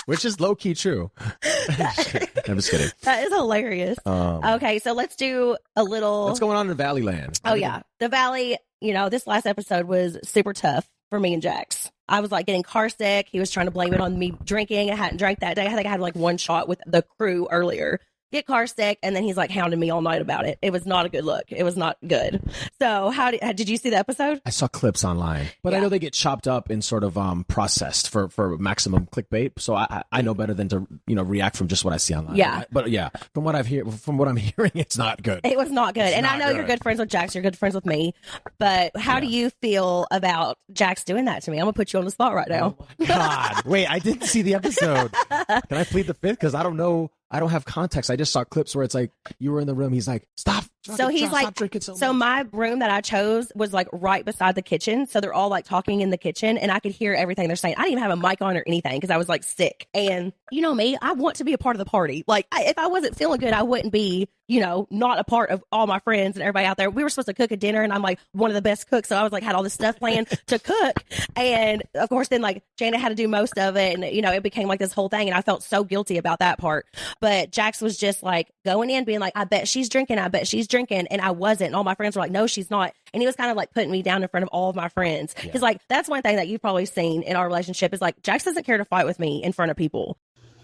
S4: Which is low-key true. I'm just kidding.
S2: That is hilarious. Okay, so let's do a little...
S4: What's going on in Valley Land?
S2: Oh, yeah. The Valley, this last episode was super tough for me and Jax. I was like getting car sick. He was trying to blame it on me drinking. I hadn't drank that day. I think I had like one shot with the crew earlier. Get car sick, and then he's like hounding me all night about it. It was not a good look. It was not good. So did you see the episode?
S4: I saw clips online, but I know they get chopped up and sort of processed for maximum clickbait. So I know better than to react from just what I see online.
S2: Yeah,
S4: but yeah, from what I'm hearing, it's not good.
S2: It was not good, and I know you're good friends with Jax. You're good friends with me, but how do you feel about Jax doing that to me? I'm gonna put you on the spot right now.
S4: Oh my God, wait, I didn't see the episode. Can I plead the fifth? Because I don't know. I don't have context. I just saw clips where it's like you were in the room. He's like, stop.
S2: So he's like, stop drinking so much. My room that I chose was like right beside the kitchen. So they're all like talking in the kitchen and I could hear everything they're saying. I didn't even have a mic on or anything because I was like sick. And you know me, I want to be a part of the party. Like if I wasn't feeling good, I wouldn't be, not a part of all my friends and everybody out there. We were supposed to cook a dinner and I'm like one of the best cooks. So I was like, had all this stuff planned to cook. And of course, then like Janet had to do most of it. And, it became like this whole thing. And I felt so guilty about that part. But Jax was just like going in being like, I bet she's drinking. And I wasn't. And all my friends were like, no, she's not. And he was kind of like putting me down in front of all of my friends. Because like, that's one thing that you've probably seen in our relationship is like, Jax doesn't care to fight with me in front of people.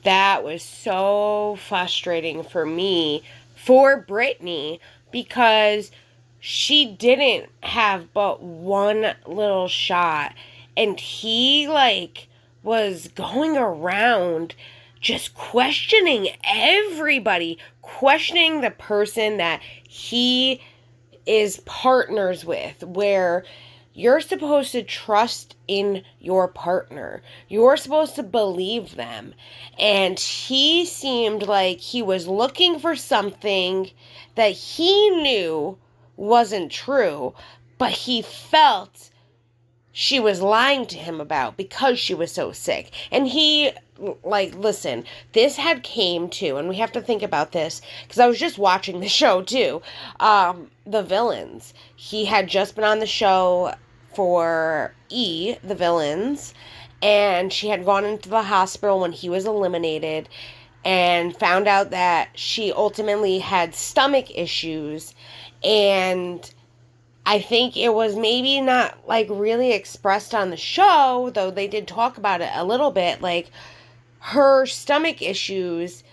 S1: That was so frustrating for me, for Brittany, because she didn't have but one little shot. And he was going around just questioning everybody, questioning the person that he is partners with, where you're supposed to trust in your partner. You're supposed to believe them. And he seemed like he was looking for something that he knew wasn't true, but he felt she was lying to him about because she was so sick. And he, like, listen, this had came to, and we have to think about this, because I was just watching the show too, The Villains. He had just been on the show for The Villains, and she had gone into the hospital when he was eliminated, and found out that she ultimately had stomach issues, and I think it was maybe not, like, really expressed on the show, though they did talk about it a little bit, like, her stomach issues,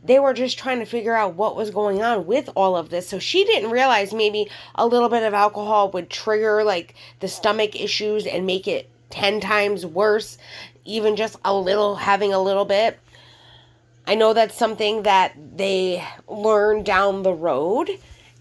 S1: they were just trying to figure out what was going on with all of this, so she didn't realize maybe a little bit of alcohol would trigger, like, the stomach issues and make it 10 times worse, even just having a little bit. I know that's something that they learn down the road,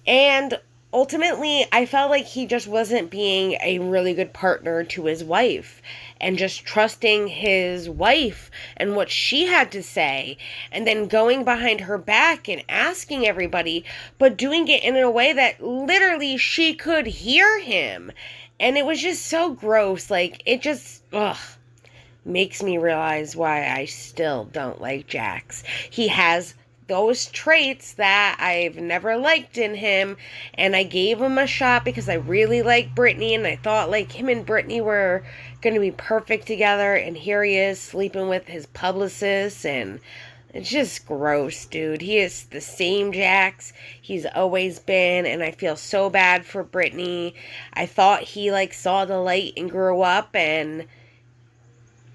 S1: and ultimately, I felt like he just wasn't being a really good partner to his wife, and just trusting his wife and what she had to say, and then going behind her back and asking everybody, but doing it in a way that literally she could hear him. And it was just so gross. Like, it just, makes me realize why I still don't like Jax. He has those traits that I've never liked in him, and I gave him a shot because I really like Brittany, and I thought, like, him and Brittany were going to be perfect together, and here he is sleeping with his publicist, and it's just gross, dude. He is the same Jax he's always been, and I feel so bad for Brittany. I thought he, like, saw the light and grew up, and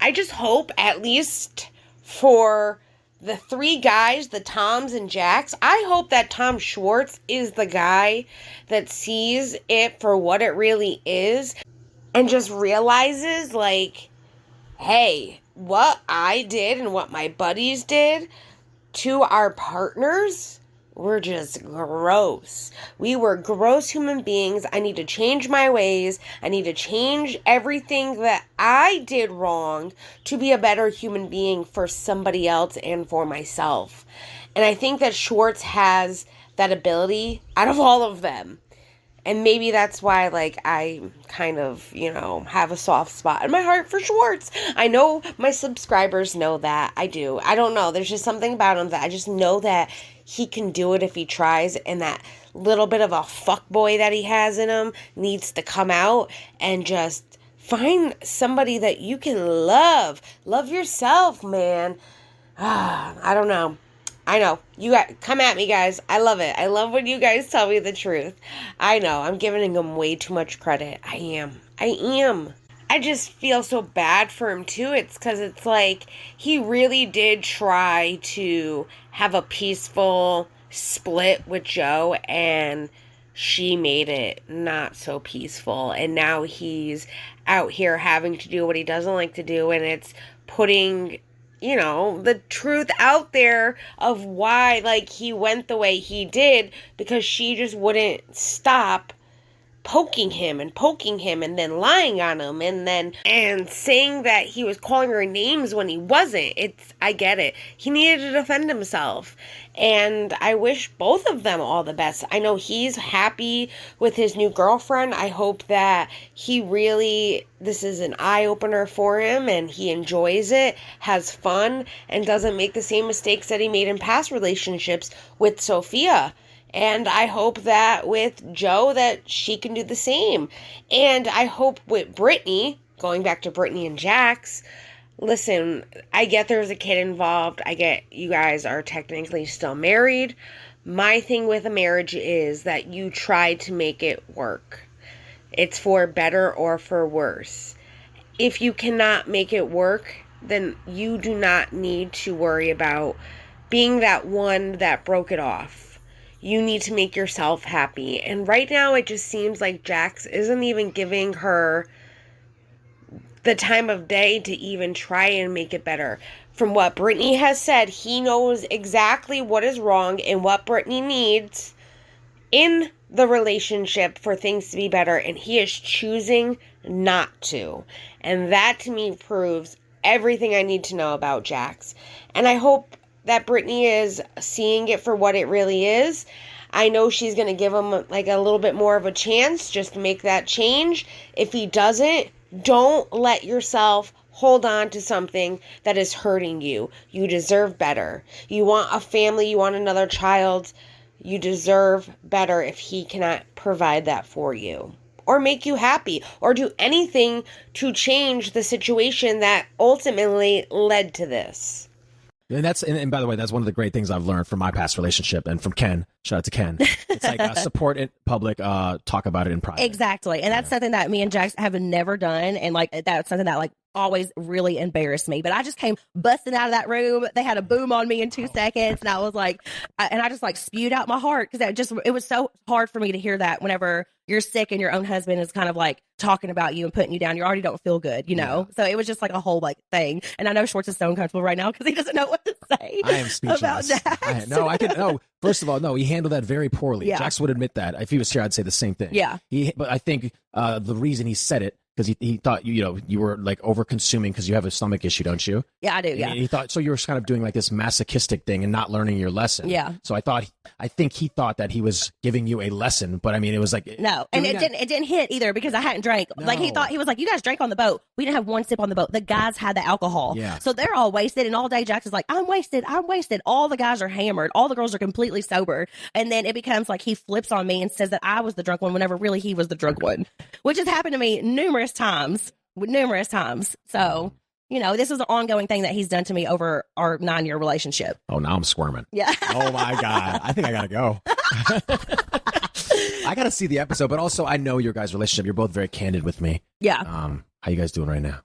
S1: I just hope, at least for the three guys, the Toms and Jax, I hope that Tom Schwartz is the guy that sees it for what it really is and just realizes, like, hey, what I did and what my buddies did to our partners were just gross. We were gross human beings. I need to change my ways. I need to change everything that I did wrong to be a better human being for somebody else and for myself. And I think that Schwartz has that ability out of all of them. And maybe that's why, like, I kind of, have a soft spot in my heart for Schwartz. I know my subscribers know that. I do. I don't know. There's just something about him that I just know that he can do it if he tries, and that little bit of a fuckboy that he has in him needs to come out, and just find somebody that you can love. Love yourself, man. I don't know. I know. You guys, come at me, guys. I love it. I love when you guys tell me the truth. I know. I'm giving him way too much credit. I am. I just feel so bad for him, too. It's because it's like he really did try to have a peaceful split with Joe, and she made it not so peaceful. And now he's out here having to do what he doesn't like to do, and it's putting the truth out there of why, like, he went the way he did, because she just wouldn't stop poking him and then lying on him and saying that he was calling her names when he wasn't. I get it. He needed to defend himself. And I wish both of them all the best. I know he's happy with his new girlfriend. I hope that this is an eye-opener for him and he enjoys it, has fun, and doesn't make the same mistakes that he made in past relationships with Sophia. And I hope that with Joe that she can do the same. And I hope with Brittany, going back to Brittany and Jax, listen, I get there's a kid involved. I get you guys are technically still married. My thing with a marriage is that you try to make it work. It's for better or for worse. If you cannot make it work, then you do not need to worry about being that one that broke it off. You need to make yourself happy. And right now it just seems like Jax isn't even giving her the time of day to even try and make it better. From what Brittany has said, he knows exactly what is wrong and what Brittany needs in the relationship for things to be better, and he is choosing not to. And that to me proves everything I need to know about Jax. And I hope that Brittany is seeing it for what it really is. I know she's going to give him like a little bit more of a chance just to make that change. If he doesn't, don't let yourself hold on to something that is hurting you. You deserve better. You want a family, you want another child. You deserve better if he cannot provide that for you or make you happy or do anything to change the situation that ultimately led to this.
S4: And by the way, that's one of the great things I've learned from my past relationship and from Ken. Shout out to Ken. It's like support it public, talk about it in private.
S2: Exactly. And that's something that me and Jax have never done. And like that's something that like always really embarrassed me. But I just came busting out of that room. They had a boom on me in 2 seconds. And I was like, I just like spewed out my heart because it was so hard for me to hear that whenever you're sick and your own husband is kind of like talking about you and putting you down. You already don't feel good, you know? Yeah. So it was just like a whole like thing. And I know Schwartz is so uncomfortable right now because he doesn't know what to say.
S4: I am speechless.
S2: About Jax.
S4: No, first of all, no, he handled that very poorly. Yeah. Jax would admit that. If he was here, I'd say the same thing.
S2: Yeah.
S4: But I think the reason he said it, because he thought you were like over consuming because you have a stomach issue, don't you?
S2: Yeah, I do. Yeah.
S4: And he thought so you were kind of doing like this masochistic thing and not learning your lesson.
S2: Yeah.
S4: So I think he thought that he was giving you a lesson, but I mean it was like
S2: no, and it didn't hit either because I hadn't drank. No. Like he was like, you guys drank on the boat. We didn't have one sip on the boat. The guys had the alcohol.
S4: Yeah.
S2: So they're all wasted, and all day Jax is like, I'm wasted. All the guys are hammered. All the girls are completely sober, and then it becomes like he flips on me and says that I was the drunk one whenever really he was the drunk one, which has happened to me numerous times. So, this is an ongoing thing that he's done to me over our 9-year relationship.
S4: Oh, now I'm squirming.
S2: Yeah.
S4: Oh my God. I think I gotta go. I gotta see the episode, but also I know your guys' relationship. You're both very candid with me.
S2: Yeah.
S4: How you guys doing right now?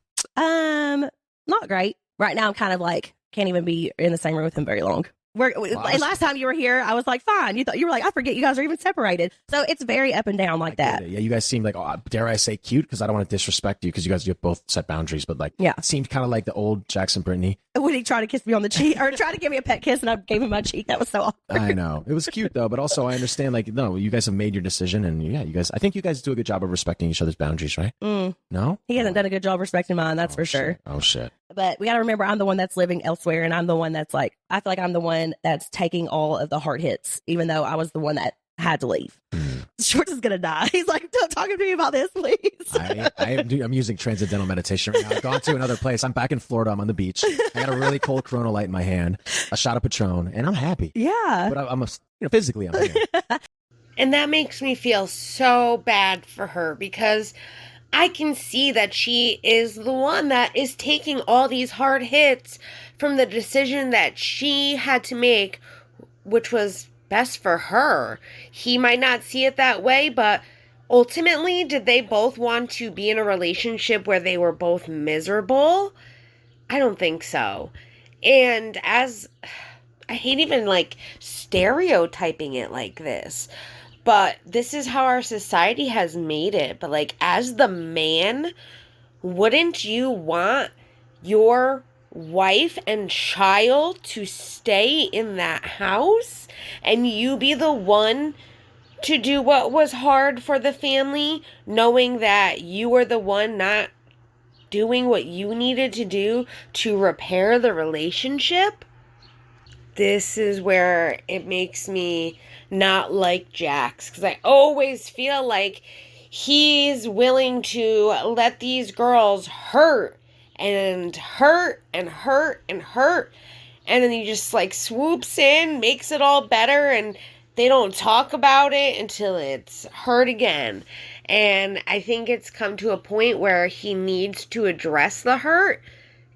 S2: Not great. Right now I'm kind of like can't even be in the same room with him very long. Last time you were here, I was like, fine. You were like, I forget you guys are even separated. So it's very up and down like that.
S4: Yeah, you guys seem like, dare I say cute? Because I don't want to disrespect you because you guys both set boundaries. But like,
S2: yeah,
S4: it seemed kind of like the old Jackson Brittany.
S2: When he tried to kiss me on the cheek or tried to give me a pet kiss and I gave him my cheek. That was so awkward.
S4: I know. It was cute though. But also I understand like, no, you guys have made your decision. And yeah, I think you guys do a good job of respecting each other's boundaries, right? No?
S2: He hasn't done a good job respecting mine. That's for sure.
S4: Oh, shit.
S2: But we got to remember, I'm the one that's living elsewhere, and I'm the one that's like, I feel like I'm the one that's taking all of the hard hits, even though I was the one that had to leave. Schwartz is going to die. He's like, don't talk to me about this, please.
S4: I'm using transcendental meditation right now. I've gone to another place. I'm back in Florida. I'm on the beach. I got a really cold Corona Light in my hand, a shot of Patron, and I'm happy.
S2: Yeah.
S4: But I'm physically, I'm here.
S1: And that makes me feel so bad for her because I can see that she is the one that is taking all these hard hits from the decision that she had to make, which was best for her. He might not see it that way, but ultimately, did they both want to be in a relationship where they were both miserable? I don't think so. And I hate even like stereotyping it like this, but this is how our society has made it. But like, as the man, wouldn't you want your wife and child to stay in that house and you be the one to do what was hard for the family, knowing that you were the one not doing what you needed to do to repair the relationship? This is where it makes me not like Jax, because I always feel like he's willing to let these girls hurt and hurt and hurt and hurt, and then he just like swoops in, makes it all better, and they don't talk about it until it's hurt again. And I think it's come to a point where he needs to address the hurt.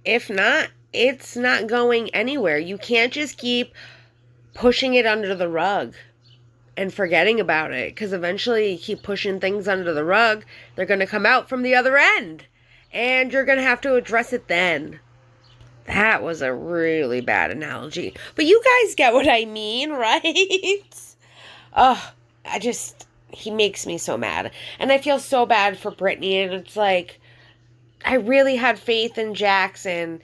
S1: If not, it's not going anywhere. You can't just keep pushing it under the rug and forgetting about it, because eventually you keep pushing things under the rug, they're going to come out from the other end, and you're going to have to address it then. That was a really bad analogy, but you guys get what I mean, right? Oh, he makes me so mad, and I feel so bad for Brittany, and it's like, I really had faith in Jax, and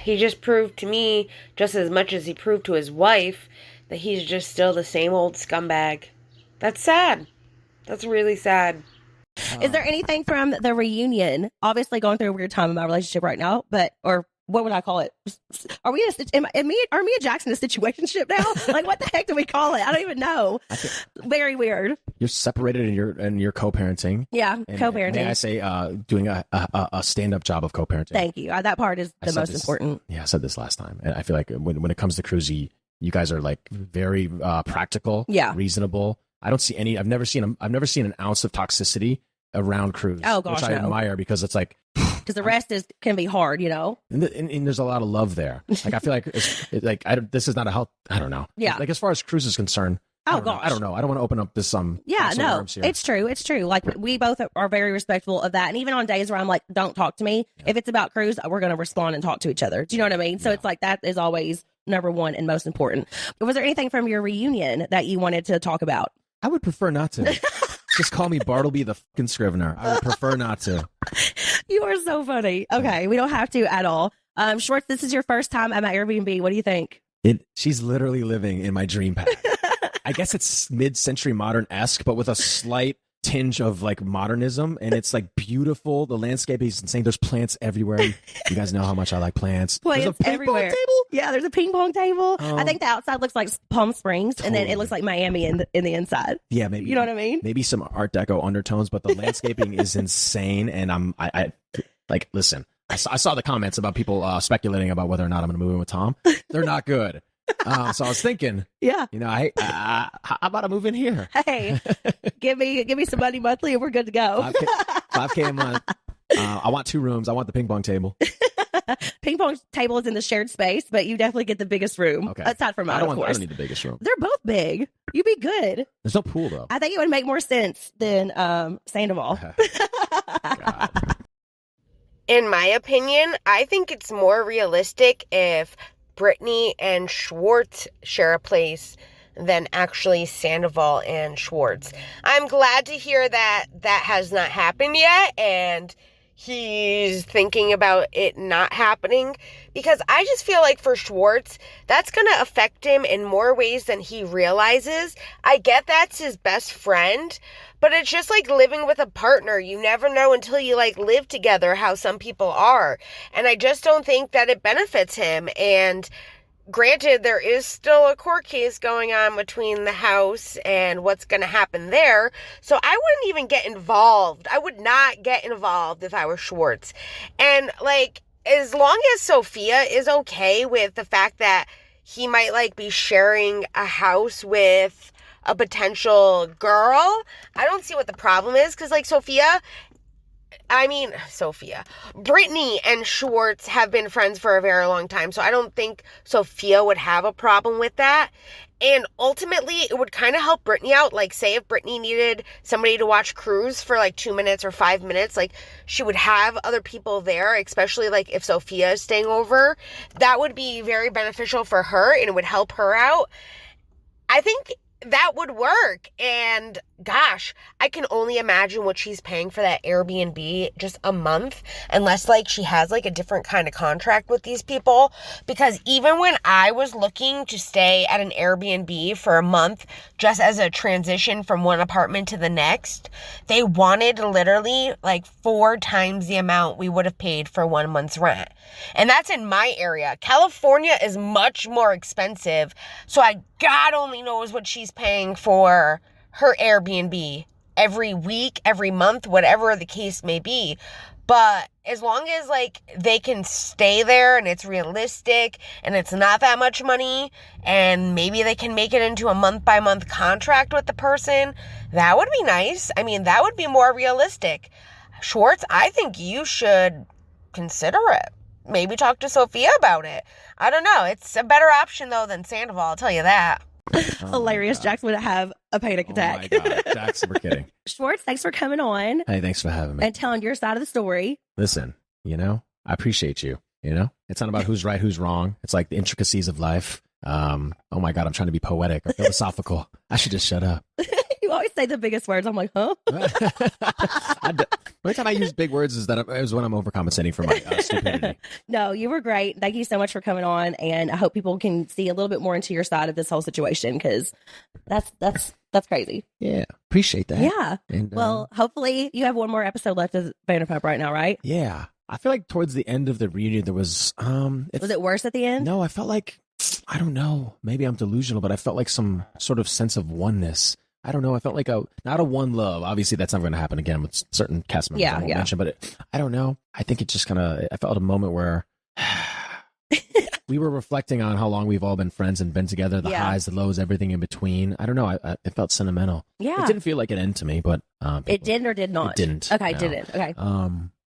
S1: he just proved to me, just as much as he proved to his wife, that he's just still the same old scumbag. That's sad. That's really sad.
S2: Is there anything from the reunion? Obviously going through a weird time in my relationship right now, or what would I call it? Are me and Jackson in a situationship now? Like, what the heck do we call it? I don't even know. Very weird.
S4: You're separated and you're co-parenting.
S2: Yeah, co-parenting.
S4: May I say, doing a stand-up job of co-parenting.
S2: Thank you. That part is the most important.
S4: Yeah, I said this last time. And I feel like when it comes to Cruzy, you guys are like very practical, reasonable. I don't see any. I've never seen an ounce of toxicity around Cruz.
S2: Oh gosh,
S4: which I admire because it's like
S2: because the rest can be hard, you know.
S4: And there's a lot of love there. Like I feel like this is not a health. I don't know.
S2: Yeah.
S4: Like as far as Cruz is concerned.
S2: Oh gosh,
S4: I don't know. I don't want to open up this
S2: it's true. It's true. Like we both are very respectful of that, and even on days where I'm like, don't talk to me. Yeah. If it's about Cruz, we're going to respond and talk to each other. Do you know what I mean? So it's like that is always number one and most important. Was there anything from your reunion that you wanted to talk about?
S4: I would prefer not to. Just call me Bartleby the fucking Scrivener. I would prefer not to.
S2: You are so funny. Okay, we don't have to at all. Schwartz, this is your first time at my Airbnb. What do you think?
S4: She's literally living in my dream path. I guess it's mid-century modern-esque, but with a slight tinge of like modernism, and it's like beautiful. The landscape is insane. There's plants everywhere. You guys know how much I like plants.
S2: Plants
S4: there's a ping
S2: everywhere.
S4: pong table?
S2: Yeah, there's a ping pong table. I think the outside looks like Palm Springs, and then it looks like Miami in the inside.
S4: Yeah, maybe.
S2: You know what I mean?
S4: Maybe some Art Deco undertones, but the landscaping is insane. And I like listen. I saw the comments about people speculating about whether or not I'm going to move in with Tom. They're not good. So I was thinking, how about I move in here?
S2: Hey, give me some money monthly and we're good to go.
S4: $5K a month. I want 2 rooms. I want the ping pong table.
S2: Ping pong table is in the shared space, but you definitely get the biggest room. Okay. Aside from mine, of course.
S4: I don't need the biggest room.
S2: They're both big. You'd be good.
S4: There's no pool though.
S2: I think it would make more sense than Sandoval.
S4: God.
S1: In my opinion, I think it's more realistic if Brittany and Schwartz share a place than actually Sandoval and Schwartz. I'm glad to hear that has not happened yet, and he's thinking about it not happening, because I just feel like for Schwartz, that's going to affect him in more ways than he realizes. I get that's his best friend, but it's just like living with a partner. You never know until you like live together how some people are. And I just don't think that it benefits him. And granted, there is still a court case going on between the house and what's going to happen there. So I wouldn't even get involved. I would not get involved if I were Schwartz. And like, as long as Sophia is okay with the fact that he might like be sharing a house with a potential girl, I don't see what the problem is. Because like Brittany and Schwartz have been friends for a very long time, so I don't think Sophia would have a problem with that. And ultimately, it would kind of help Brittany out. Like, say if Brittany needed somebody to watch Cruz for like 2 minutes or 5 minutes, like she would have other people there, especially like if Sophia is staying over. That would be very beneficial for her, and it would help her out. I think that would work. And gosh, I can only imagine what she's paying for that Airbnb just a month, unless like she has like a different kind of contract with these people. Because even when I was looking to stay at an Airbnb for a month just as a transition from one apartment to the next, they wanted literally like 4 times the amount we would have paid for 1 month's rent. And that's in my area. California is much more expensive, so God only knows what she's paying for her Airbnb every week, every month, whatever the case may be. But as long as like they can stay there and it's realistic and it's not that much money, and maybe they can make it into a month-by-month contract with the person, that would be nice. I mean, that would be more realistic. Schwartz, I think you should consider it. Maybe talk to Sophia about it. I don't know. It's a better option though than Sandoval, I'll tell you that.
S2: Hilarious. Jax would have a panic attack.
S4: Oh my God. Jax, we're kidding.
S2: Schwartz, thanks for coming on.
S4: Hey, thanks for having me.
S2: And telling your side of the story.
S4: Listen, I appreciate you. It's not about who's right, who's wrong. It's like the intricacies of life. Oh my God, I'm trying to be poetic or philosophical. I should just shut up.
S2: You always say the biggest words. I'm like, huh?
S4: Only time I use big words is when I'm overcompensating for my stupidity.
S2: No, you were great. Thank you so much for coming on, and I hope people can see a little bit more into your side of this whole situation, because that's That's crazy.
S4: Yeah, appreciate that.
S2: Yeah.
S4: And,
S2: well, hopefully you have one more episode left of Vanderpump right now, right?
S4: Yeah. I feel like towards the end of the reunion, there was...
S2: was it worse at the end?
S4: No, I felt like... I don't know. Maybe I'm delusional, but I felt like some sort of sense of oneness. I don't know. I felt like not a one love. Obviously, that's not going to happen again with certain cast members I won't mention, but I don't know. I think it just kind of... I felt a moment where... we were reflecting on how long we've all been friends and been together, the highs, the lows, everything in between. I don't know. It felt sentimental.
S2: Yeah.
S4: It didn't feel like an end to me, but...
S2: it did or did not?
S4: It didn't.
S2: Okay,
S4: no.
S2: didn't. Okay.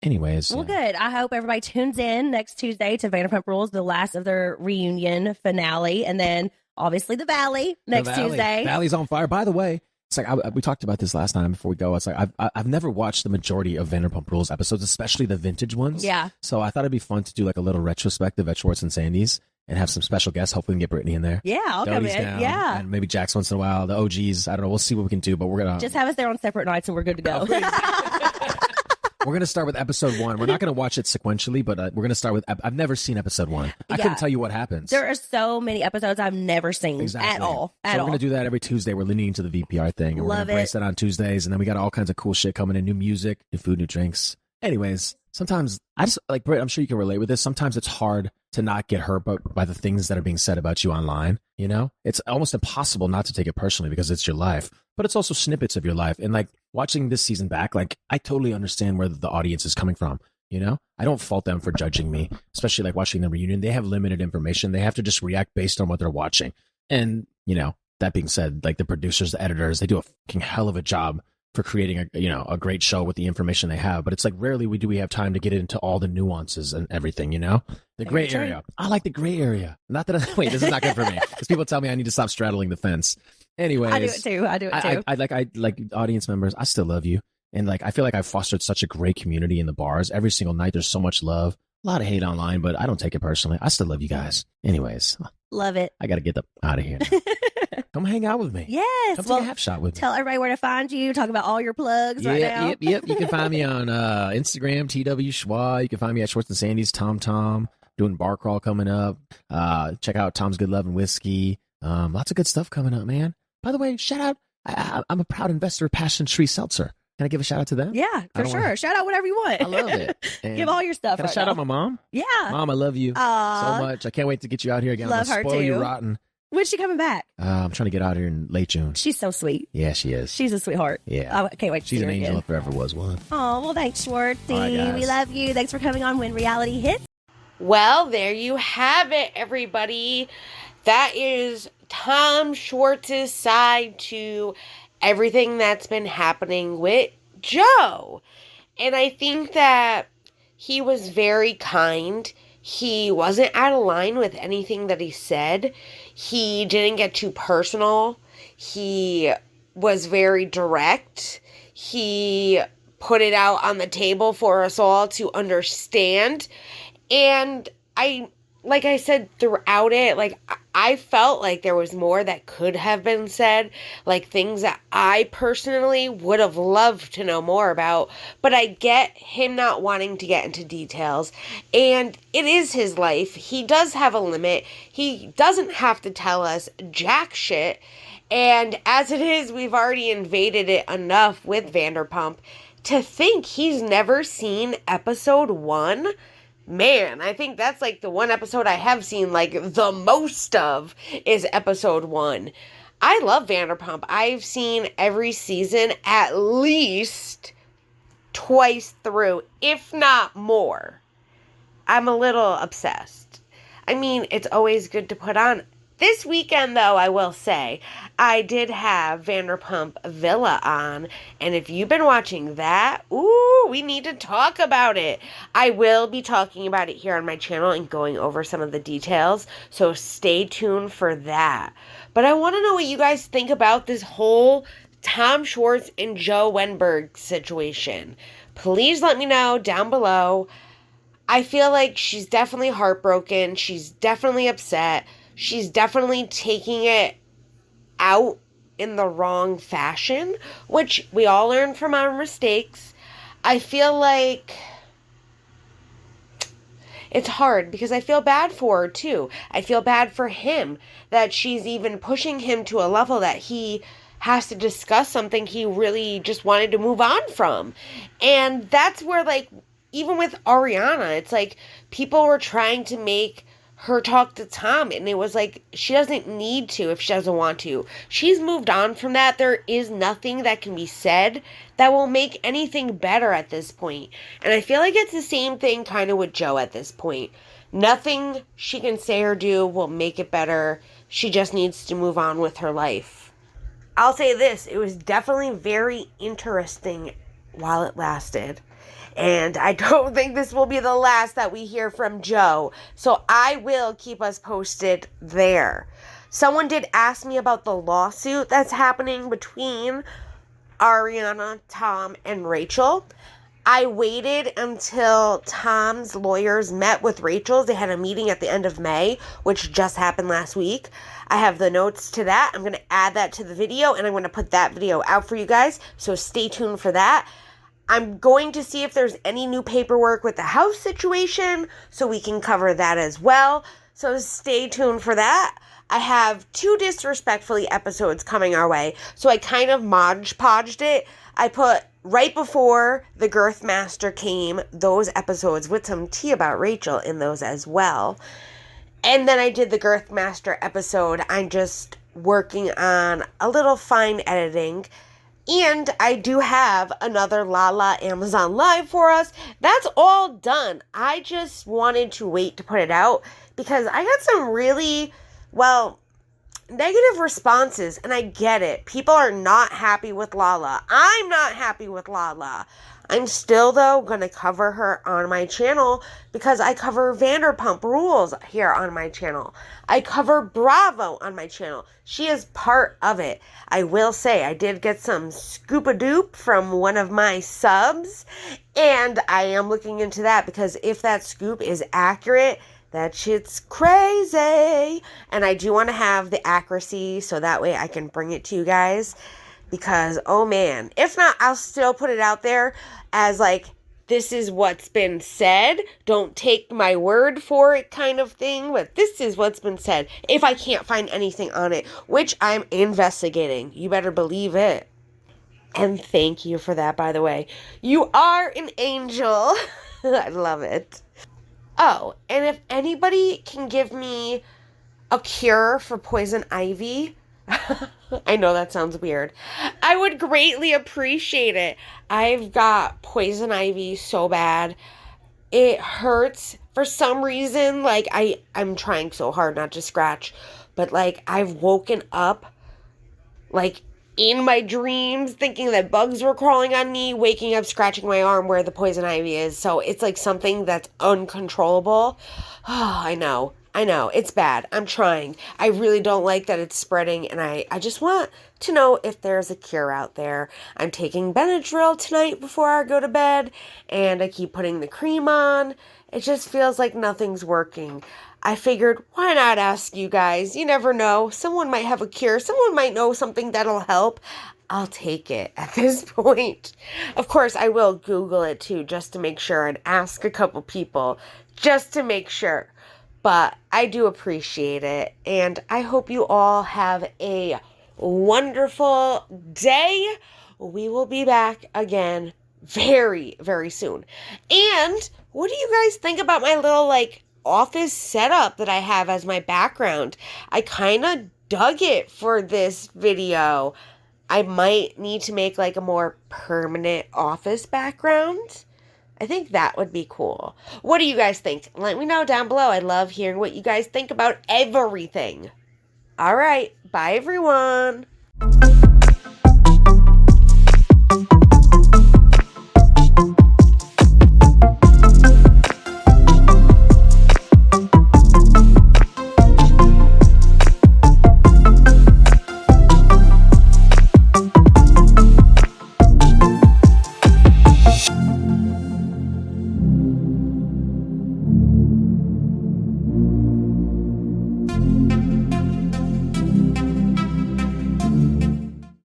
S4: Anyways.
S2: Well, good. I hope everybody tunes in next Tuesday to Vanderpump Rules, the last of their reunion finale. And then, obviously, the Valley next Tuesday.
S4: Valley's on fire. By the way, it's like we talked about this last time before we go. It's like I've never watched the majority of Vanderpump Rules episodes, especially the vintage ones.
S2: Yeah.
S4: So I thought it'd be fun to do like a little retrospective at Schwartz and Sandy's and have some special guests. Hopefully we can get Brittany in there.
S2: Yeah, I'll come in.
S4: Down,
S2: yeah.
S4: And maybe Jax once in a while. The OGs. I don't know. We'll see what we can do, but we're going to...
S2: Just have us there on separate nights and we're good to go.
S4: We're going to start with episode 1. We're not going to watch it sequentially, but we're going to start with... I've never seen episode 1. I couldn't tell you what happens.
S2: There are so many episodes I've never seen at all.
S4: So we're going to do that every Tuesday. We're leaning into the VPR thing. And we're going to embrace that on Tuesdays. And then we got all kinds of cool shit coming in. New music, new food, new drinks. Anyways, sometimes I just... Like, Britt, I'm sure you can relate with this. Sometimes it's hard to not get hurt by the things that are being said about you online. You know? It's almost impossible not to take it personally because it's your life. But it's also snippets of your life. And like watching this season back, like I totally understand where the audience is coming from. You know, I don't fault them for judging me, especially like watching the reunion. They have limited information. They have to just react based on what they're watching. And, you know, that being said, like the producers, the editors, they do a fucking hell of a job for creating a great show with the information they have. But it's like rarely do we have time to get into all the nuances and everything, you know? The gray area. I like the gray area. Not that wait, this is not good for me. Because people tell me I need to stop straddling the fence. Anyways.
S2: I do it too.
S4: I like audience members. I still love you. And like, I feel like I've fostered such a great community in the bars. Every single night, there's so much love. A lot of hate online, but I don't take it personally. I still love you guys. Anyways.
S2: Love it.
S4: I got to get out of here. Come hang out with me.
S2: Yes.
S4: Come take a half shot with me.
S2: Tell everybody where to find you. Talk about all your plugs right now.
S4: Yep. You can find me on Instagram, TW Schwa. You can find me at Schwartz and Sandy's, Tom. Doing bar crawl coming up. Check out Tom's Good Love and Whiskey. Lots of good stuff coming up, man. By the way, shout out. I'm a proud investor of Passion Tree Seltzer. Can I give a shout out to them?
S2: Yeah, for sure. Shout out whatever you want.
S4: I love it.
S2: Give all your stuff.
S4: Can I shout out my mom?
S2: Yeah.
S4: Mom, I love you so much. I can't wait to get you out here again.
S2: Love her
S4: spoil
S2: too.
S4: you rotten.
S2: When's she coming back?
S4: I'm trying to get out here in late June.
S2: She's so sweet.
S4: Yeah, she is.
S2: She's a sweetheart.
S4: Yeah.
S2: I can't wait to
S4: She's
S2: see her
S4: an angel
S2: again.
S4: if there ever was one.
S2: Oh, well, thanks, Schwartzy.
S4: Right,
S2: we love you. Thanks for coming on When Reality Hits.
S1: Well, there you have it, everybody. That is Tom Schwartz's side to everything that's been happening with Joe. And I think that he was very kind. He wasn't out of line with anything that he said. He didn't get too personal. He was very direct. He put it out on the table for us all to understand. And like I said throughout it, like I felt like there was more that could have been said, like things that I personally would have loved to know more about, but I get him not wanting to get into details, and it is his life. He does have a limit. He doesn't have to tell us jack shit, and as it is, we've already invaded it enough with Vanderpump. To think he's never seen episode 1, man, I think that's like the one episode I have seen like the most of is episode 1. I love Vanderpump. I've seen every season at least twice through, if not more. I'm a little obsessed. I mean, it's always good to put on. This weekend, though, I will say, I did have Vanderpump Villa on, and if you've been watching that, ooh, we need to talk about it. I will be talking about it here on my channel and going over some of the details, so stay tuned for that. But I want to know what you guys think about this whole Tom Schwartz and Joe Wenberg situation. Please let me know down below. I feel like she's definitely heartbroken. She's definitely upset. She's definitely taking it out in the wrong fashion, which we all learn from our mistakes. I feel like it's hard because I feel bad for her too. I feel bad for him that she's even pushing him to a level that he has to discuss something he really just wanted to move on from. And that's where, like, even with Ariana, it's like people were trying to make her talk to Tom, and it was like, she doesn't need to if she doesn't want to. She's moved on from that. There is nothing that can be said that will make anything better at this point. And I feel like it's the same thing kind of with Joe at this point. Nothing she can say or do will make it better. She just needs to move on with her life. I'll say this, it was definitely very interesting while it lasted. And I don't think this will be the last that we hear from Joe. So I will keep us posted there. Someone did ask me about the lawsuit that's happening between Ariana, Tom, and Rachel. I waited until Tom's lawyers met with Rachel's. They had a meeting at the end of May, which just happened last week. I have the notes to that. I'm going to add that to the video, and I'm going to put that video out for you guys. So stay tuned for that. I'm going to see if there's any new paperwork with the house situation, so we can cover that as well. So stay tuned for that. I have 2 Disrespectfully episodes coming our way, so I kind of modge-podged it. I put right before the Girth Master came, those episodes with some tea about Rachel in those as well. And then I did the Girth Master episode. I'm just working on a little fine editing. And I do have another Lala Amazon Live for us. That's all done. I just wanted to wait to put it out because I got some really, negative responses, and I get it. People are not happy with Lala. I'm not happy with Lala. I'm still, though, going to cover her on my channel because I cover Vanderpump Rules here on my channel. I cover Bravo on my channel. She is part of it. I will say I did get some scoop-a-doop from one of my subs, and I am looking into that because if that scoop is accurate, that shit's crazy. And I do want to have the accuracy so that way I can bring it to you guys. Because, oh man, if not, I'll still put it out there as like, this is what's been said. Don't take my word for it kind of thing. But this is what's been said. If I can't find anything on it, which I'm investigating. You better believe it. And thank you for that, by the way. You are an angel. I love it. Oh, and if anybody can give me a cure for poison ivy, I know that sounds weird, I would greatly appreciate it. I've got poison ivy so bad. It hurts for some reason. Like, I'm trying so hard not to scratch, but like, I've woken up like in my dreams thinking that bugs were crawling on me, waking up scratching my arm where the poison ivy is. So it's like something that's uncontrollable. Oh, I know, it's bad. I'm trying. I really don't like that it's spreading, and I just want to know if there's a cure out there. I'm taking Benadryl tonight before I go to bed, and I keep putting the cream on. It just feels like nothing's working. I figured, why not ask you guys? You never know. Someone might have a cure. Someone might know something that'll help. I'll take it at this point. Of course, I will Google it too, just to make sure, and ask a couple people just to make sure. But I do appreciate it, and I hope you all have a wonderful day. We will be back again very, very soon. And what do you guys think about my little, office setup that I have as my background? I kind of dug it for this video. I might need to make, a more permanent office background. I think that would be cool. What do you guys think? Let me know down below. I love hearing what you guys think about everything. All right. Bye, everyone.